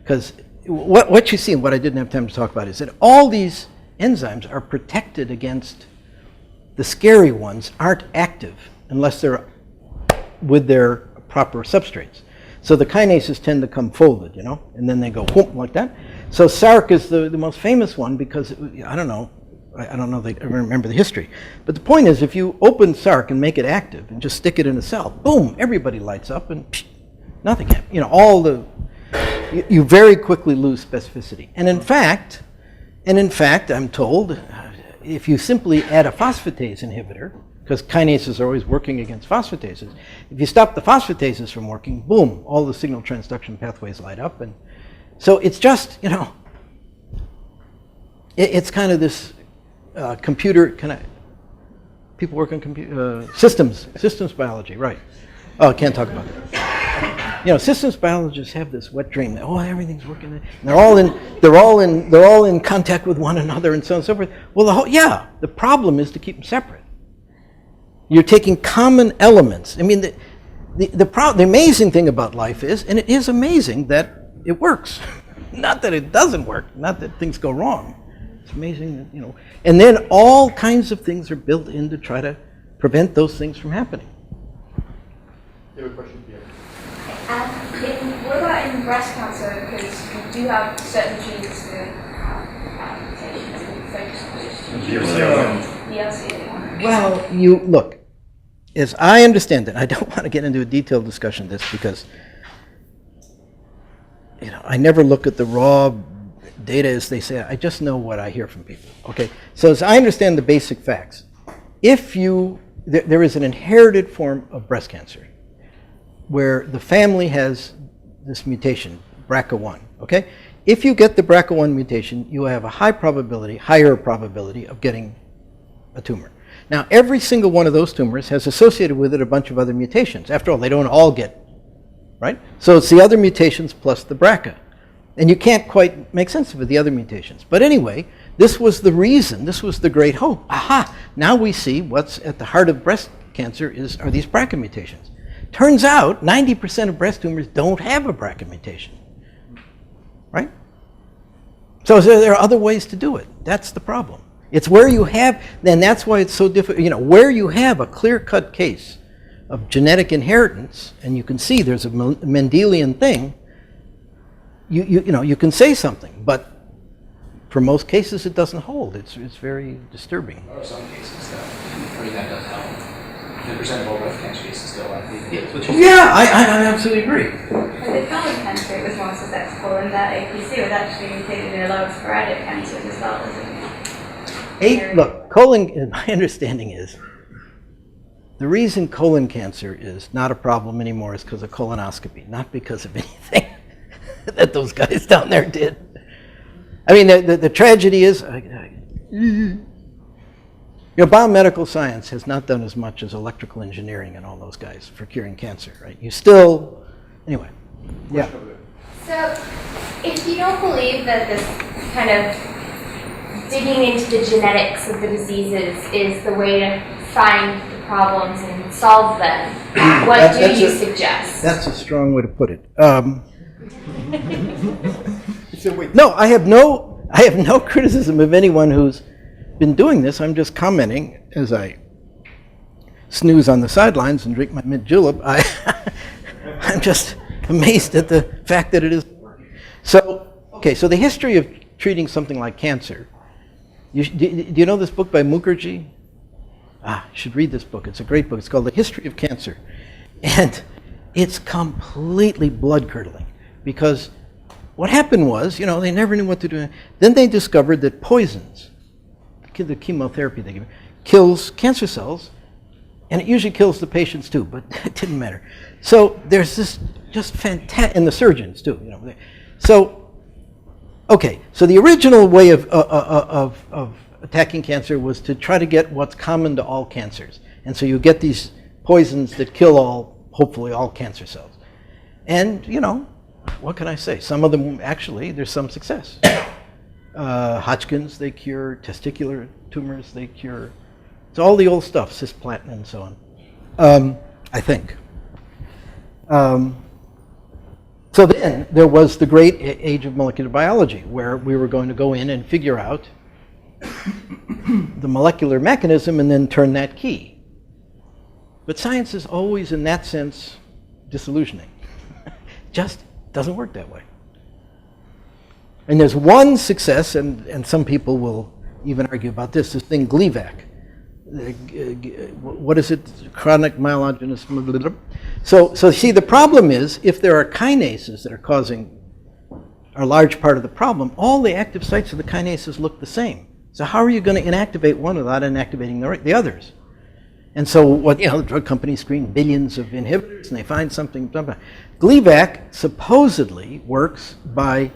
because what you see, and what I didn't have time to talk about, is that all these enzymes are protected against the scary ones aren't active unless they're with their proper substrates. So the kinases tend to come folded, you know, and then they go whoop like that. So Sark is the most famous one because, I don't know, I remember the history. But the point is, if you open Sark and make it active and just stick it in a cell, boom, everybody lights up and psh, nothing happens. You know, you very quickly lose specificity. And in fact, I'm told, if you simply add a phosphatase inhibitor, because kinases are always working against phosphatases, if you stop the phosphatases from working, boom, all the signal transduction pathways light up. And so it's just, you know, it's kind of this computer, people work on systems biology, right. Oh, I can't talk about that. You know, systems biologists have this wet dream that, oh, everything's working. And they're all in contact with one another and so on and so forth. Well, the problem is to keep them separate. You're taking common elements. I mean, the amazing thing about life is, and it is amazing that it works. Not that it doesn't work, not that things go wrong. It's amazing that, you know. And then all kinds of things are built in to try to prevent those things from happening. You have a question here. What about in breast cancer? Because you do have certain genes that have mutations in the LCA1. Well, you look, as I understand it, I don't want to get into a detailed discussion of this because, you know, I never look at the raw data as they say. I just know what I hear from people. Okay, so as I understand the basic facts, there is an inherited form of breast cancer where the family has this mutation, BRCA1. Okay, if you get the BRCA1 mutation, you have a higher probability of getting a tumor. Now, every single one of those tumors has associated with it a bunch of other mutations. After all, they don't all get, right? So it's the other mutations plus the BRCA. And you can't quite make sense of it, the other mutations. But anyway, this was the reason, this was the great hope. Aha, now we see what's at the heart of breast cancer are these BRCA mutations. Turns out 90% of breast tumors don't have a BRCA mutation, right? So there are other ways to do it. That's the problem. It's where you have, and that's why it's so difficult, you know, where you have a clear-cut case of genetic inheritance, and you can see there's a Mendelian thing, you know, you can say something, but for most cases it doesn't hold. It's very disturbing. There are some cases that does help. 10% of all breast cancer cases still have the Yeah, I absolutely agree. The colon cancer was more susceptible in that APC was actually mutated in a lot of sporadic cancers as well, isn't it? Look, colon, my understanding is, the reason colon cancer is not a problem anymore is because of colonoscopy, not because of anything that those guys down there did. I mean, the tragedy is, you know, biomedical science has not done as much as electrical engineering and all those guys for curing cancer, right? You still, anyway, yeah. So, if you don't believe that this kind of digging into the genetics of the diseases is the way to find the problems and solve them, what do you suggest? That's a strong way to put it. It's a way. No, I have no criticism of anyone who's been doing this. I'm just commenting as I snooze on the sidelines and drink my mint julep. I'm just amazed at the fact that it is working. So, okay, so the history of treating something like cancer. Do you know this book by Mukherjee? You should read this book. It's a great book. It's called The History of Cancer. And it's completely blood-curdling because what happened was, you know, they never knew what to do. Then they discovered that poisons, the chemotherapy they give, kills cancer cells, and it usually kills the patients too, but it didn't matter. So there's this just fantastic, and the surgeons too, you know. So, okay, so the original way of attacking cancer was to try to get what's common to all cancers. And so you get these poisons that kill hopefully all cancer cells. And, you know, what can I say? Some of them, actually, there's some success. Hodgkin's, they cure. Testicular tumors, they cure. It's all the old stuff, cisplatin and so on, I think. So then there was the great age of molecular biology, where we were going to go in and figure out the molecular mechanism and then turn that key. But science is always, in that sense, disillusioning. Just doesn't work that way. And there's one success, and some people will even argue about this thing GLIVAC. What is it? Chronic myelogenous. Blah, blah, blah. So see, the problem is, if there are kinases that are causing a large part of the problem, all the active sites of the kinases look the same. So how are you going to inactivate one without inactivating the others? And so what, the drug companies screen billions of inhibitors and they find something. Blah, blah. GLIVAC supposedly works by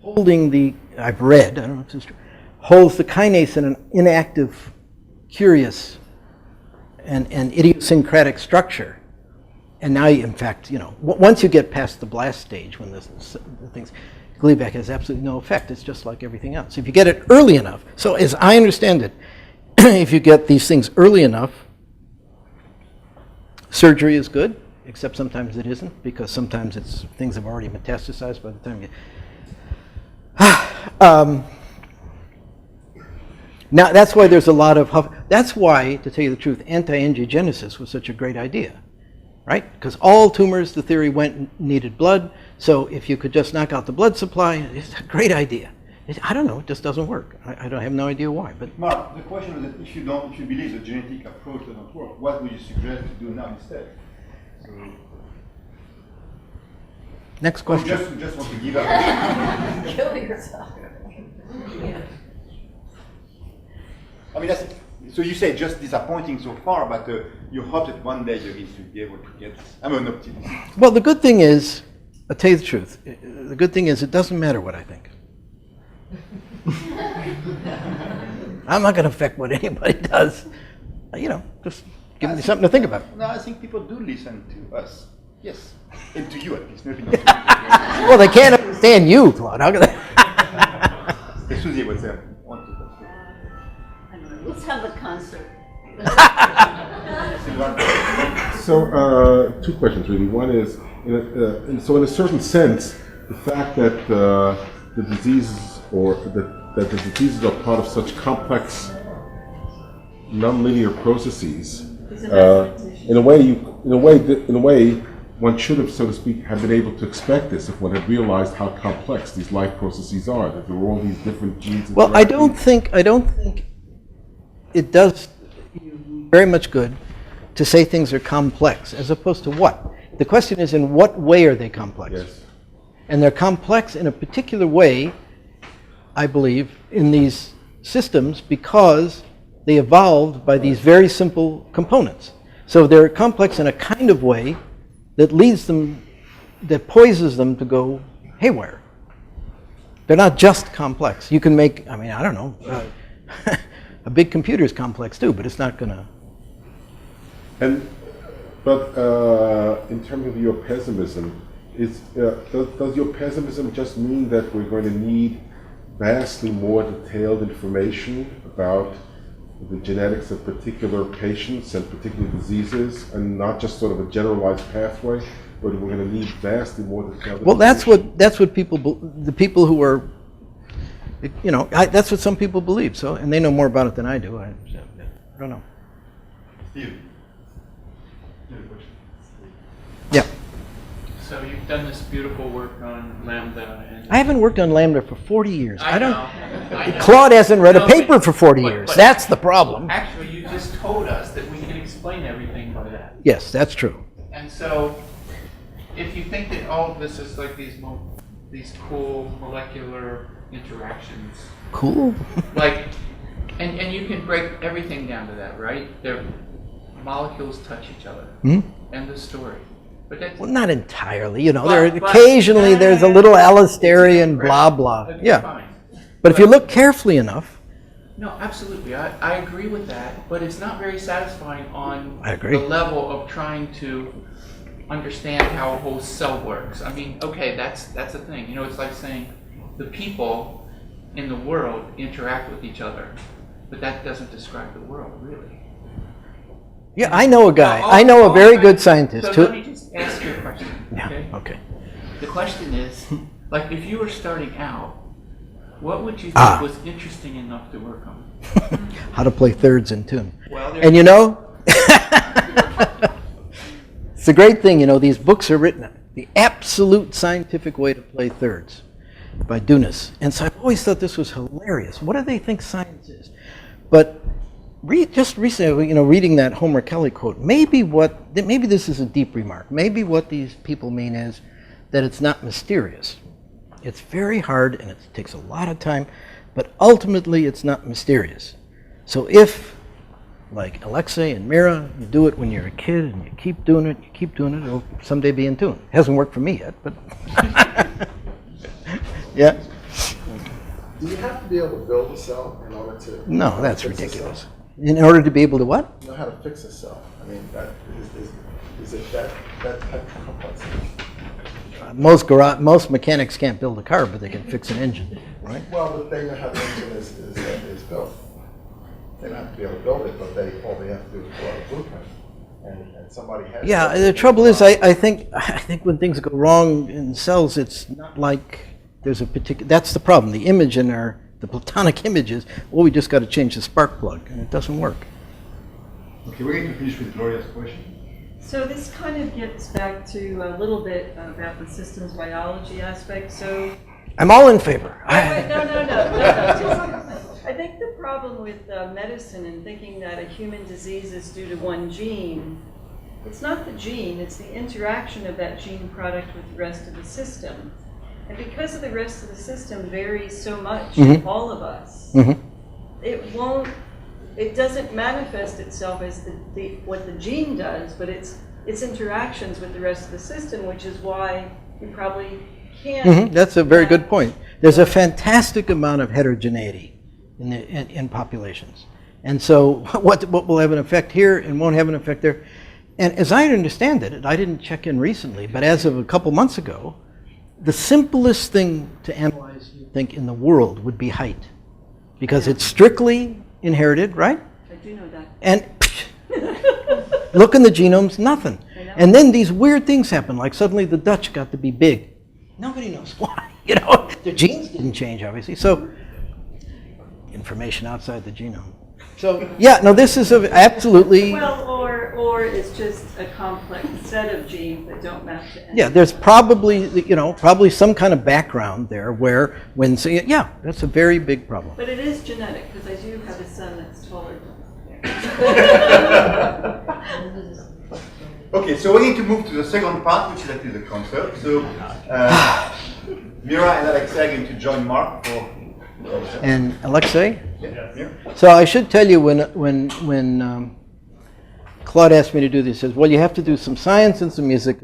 holding I've read, I don't know if this is true, holds the kinase in an inactive, curious, and idiosyncratic structure. And now, in fact, once you get past the blast stage, when the things, GLIVAC has absolutely no effect. It's just like everything else. If you get it early enough, so as I understand it, if you get these things early enough, surgery is good, except sometimes it isn't, because sometimes things have already metastasized by the time you... Now, that's why there's a lot of... That's why, to tell you the truth, anti-angiogenesis was such a great idea, right? Because all tumors, the theory needed blood, so if you could just knock out the blood supply, it's a great idea. I don't know, it just doesn't work. I have no idea why. But Mark, the question is that if you believe the genetic approach doesn't work, what would you suggest to do now instead? So, next question. Just want to give up. Kill yourself. I mean, so you say just disappointing so far, but you hope that one day you're going to be able to get. I'm an optimist. Well, the good thing is, I'll tell you the truth. The good thing is, it doesn't matter what I think. I'm not going to affect what anybody does. Just give me something to think about. No, I think people do listen to us. Yes, and to you at least. Maybe not. Well, they can't understand you, Claude. How can they? Susie was there. Let's have a concert. So, two questions really. One is, in a certain sense, the fact that the diseases that the diseases are part of such complex, nonlinear processes, in a way, one should have, so to speak, have been able to expect this if one had realized how complex these life processes are. That there were all these different genes. Well, I don't think it does you very much good to say things are complex, as opposed to what. The question is, in what way are they complex? Yes. And they're complex in a particular way, I believe, in these systems because they evolved by these very simple components. So they're complex in a kind of way that leads them, that poises them to go haywire. They're not just complex. You can make, I don't know, a big computer is complex too, but it's not going to. But in terms of your pessimism, does your pessimism just mean that we're going to need vastly more detailed information about the genetics of particular patients and particular diseases, and not just sort of a generalized pathway, but we're going to need vastly more detailed Well, that's what people, the people who are, that's what some people believe. So, and they know more about it than I do. I don't know. Steve. Yeah. So you've done this beautiful work on lambda and... I haven't worked on lambda for 40 years. I know. Claude hasn't read a No, paper for 40 but- years. but- That's the problem. Actually, you just told us that we can explain everything by that. Yes, that's true. And so, if you think that all of this is like these cool molecular interactions, Cool. and you can break everything down to that, right? Their molecules touch each other. End of story. But that's Well, not entirely. But- Occasionally there's a little allostery and blah, blah. Okay, Yeah. fine. But if you look carefully enough, No, absolutely. I agree with that, but it's not very satisfying on I agree. the level of trying to understand how a whole cell works. Okay, that's a thing. It's like saying the people in the world interact with each other, but that doesn't describe the world, really. yeah, I know a guy. Oh, I know a very okay. good scientist So who. let me just ask you a question. Yeah. Okay? Okay. The question is, like, if you were starting out, what would you think was interesting enough to work on? How to play thirds in tune. Well, And you know, it's a great thing, you know, these books are written, The Absolute Scientific Way to Play Thirds by Dunas. And so I've always thought this was hilarious. What do they think science is? But just recently, you know, reading that Homer Kelly quote, maybe this is a deep remark. Maybe what these people mean is that it's not mysterious. It's very hard and it takes a lot of time, but ultimately it's not mysterious. So if, like Alexei and Mira, you do it when you're a kid and you keep doing it, it'll someday be in tune. It hasn't worked for me yet, but yeah. Do you have to be able to build a cell in order to? No, that's ridiculous. In order to be able to what? Know how to fix a cell. I mean, that is it that type of complexity? Most mechanics can't build a car, but they can fix an engine, right? Well, but they know how the engine is built. They don't have to be able to build it, but all they have to do is pull out a blueprint, and somebody has. Yeah, the trouble is, I think when things go wrong in cells, it's not like there's a particular. That's the problem. The image in the Platonic image is, well, we just got to change the spark plug, and it doesn't work. Okay, we're going to finish with Gloria's question. So this kind of gets back to a little bit about the systems biology aspect. So I'm all in favor. no. I think the problem with medicine and thinking that a human disease is due to one gene, it's not the gene, it's the interaction of that gene product with the rest of the system. And because of the rest of the system varies so much, all of us, it doesn't manifest itself as what the gene does, but it's interactions with the rest of the system, which is why you probably can't. That's a very good point. There's a fantastic amount of heterogeneity in populations. And so what will have an effect here and won't have an effect there. And as I understand it, and I didn't check in recently, but as of a couple months ago, the simplest thing to analyze, you think, in the world would be height. Because it's strictly inherited, right? I do know that. And look in the genomes, nothing. And then these weird things happen, like suddenly the Dutch got to be big. Nobody knows why, you know. Their genes didn't change, obviously. So, information outside the genome. So, yeah, no, this is absolutely... Well, or it's just a complex set of genes that don't match to anything. Yeah, there's probably, probably some kind of background there where when, yeah, that's a very big problem. But it is genetic, because I do have a son that's taller than Okay, so we need to move to the second part, which is actually the concert. So, Mira and Alexei are going to join Mark for... And Alexei? Yeah. So I should tell you, when Claude asked me to do this, he says, well, you have to do some science and some music.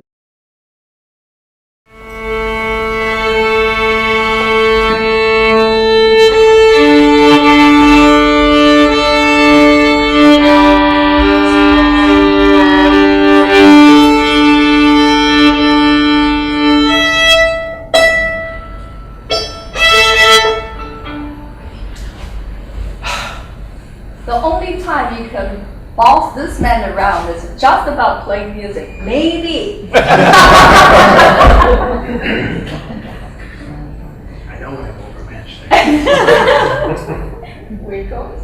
The only time you can boss this man around is just about playing music. Maybe. I know I'm overmatched there. Here it goes.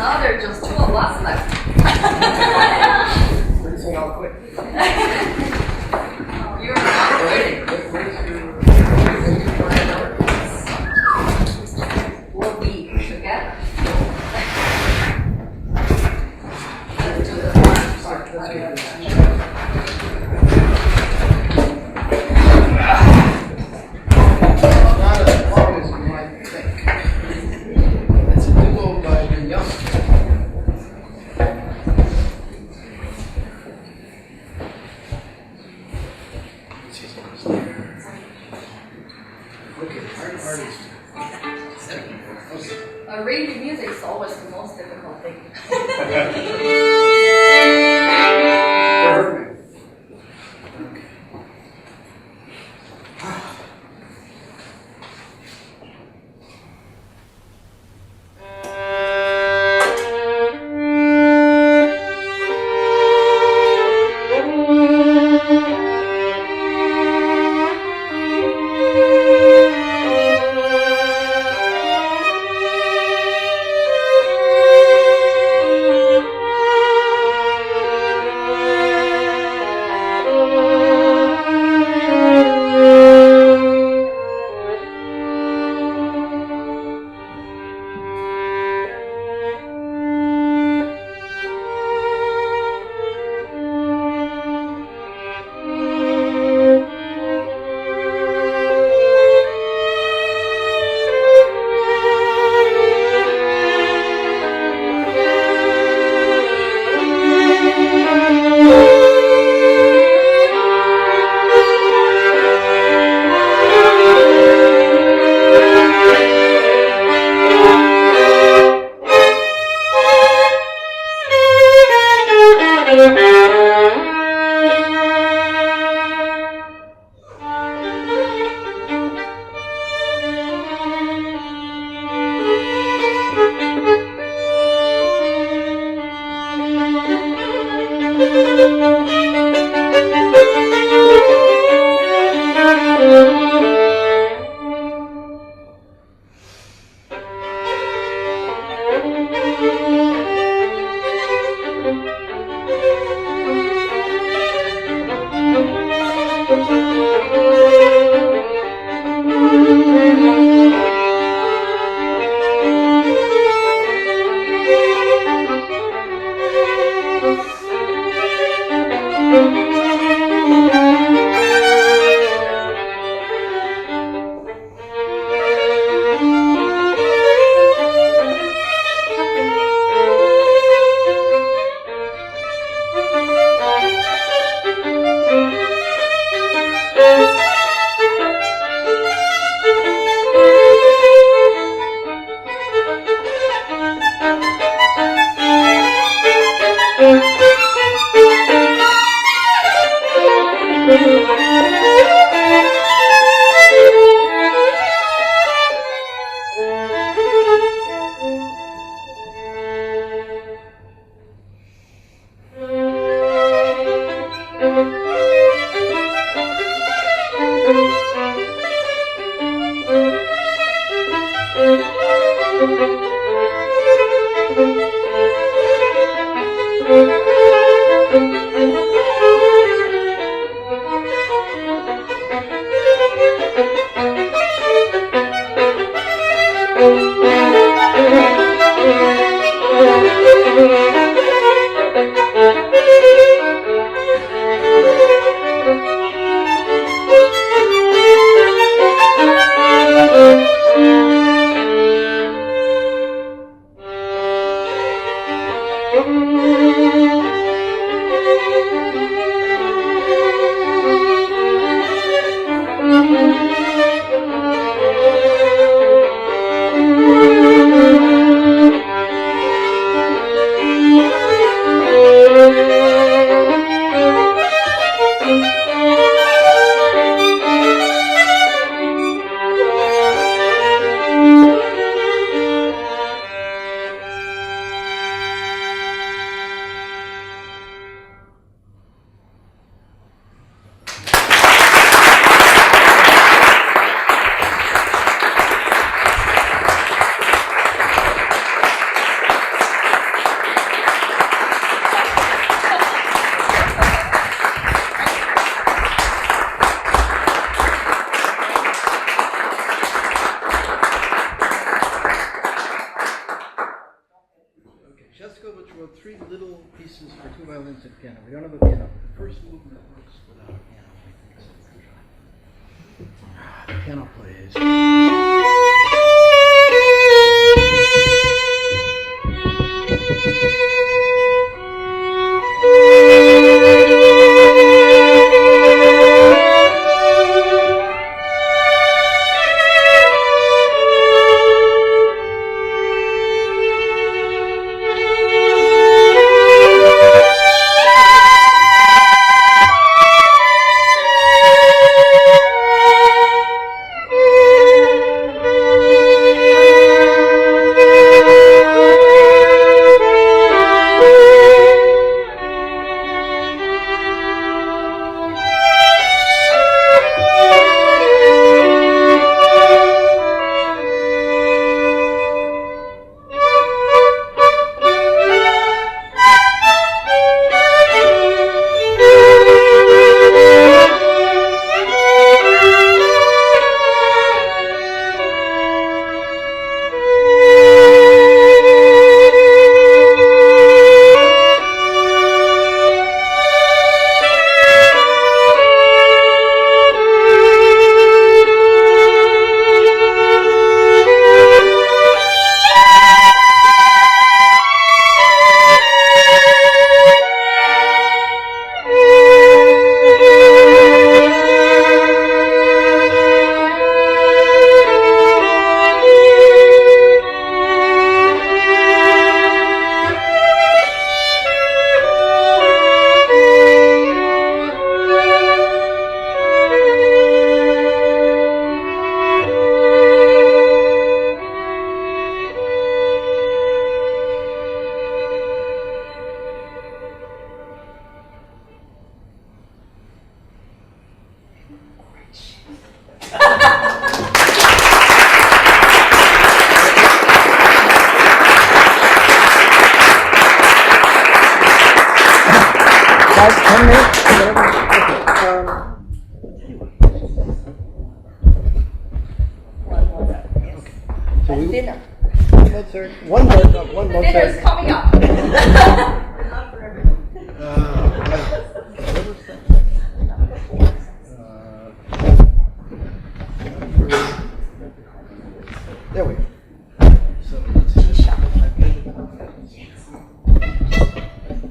Now there are just two of us left. Everything all quick. You're not waiting. We'll be together. Let's do this one. Not as long as you might think. It's a duo by the young. Arranging music is always the most difficult thing. 2 violins and piano. We don't have a piano. The first movement works without a piano. The piano plays. Dinner. One more. Dinner's coming up. There we go. So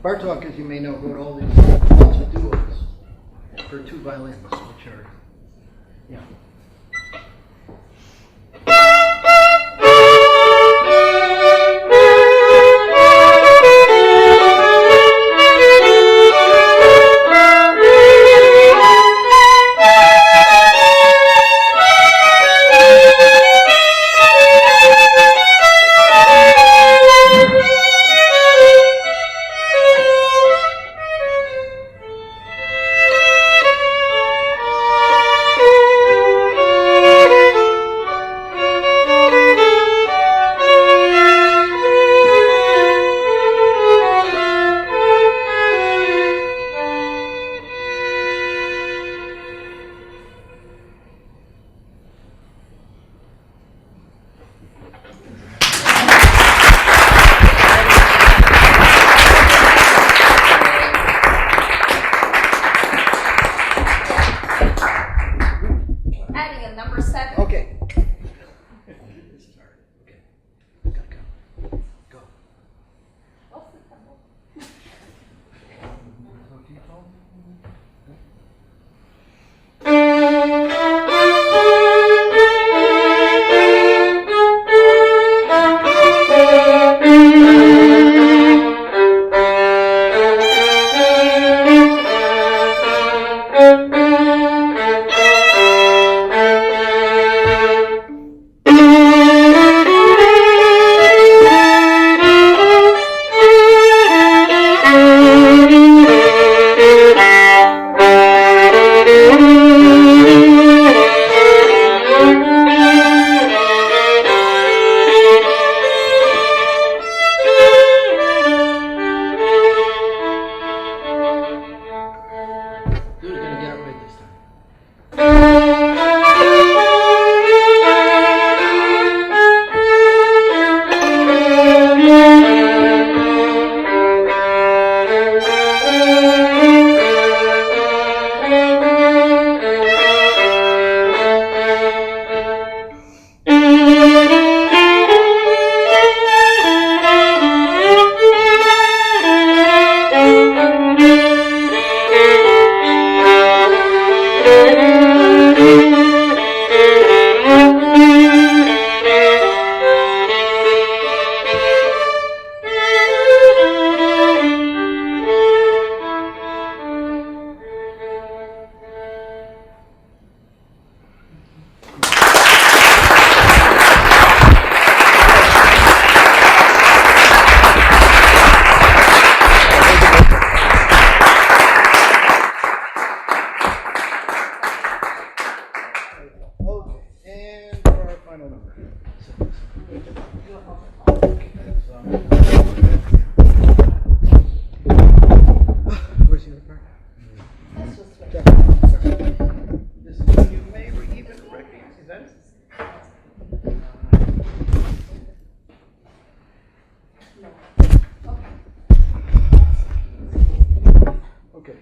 Bartok, as you may know, wrote all these lots of duos for 2 violins, which are, yeah. Okay.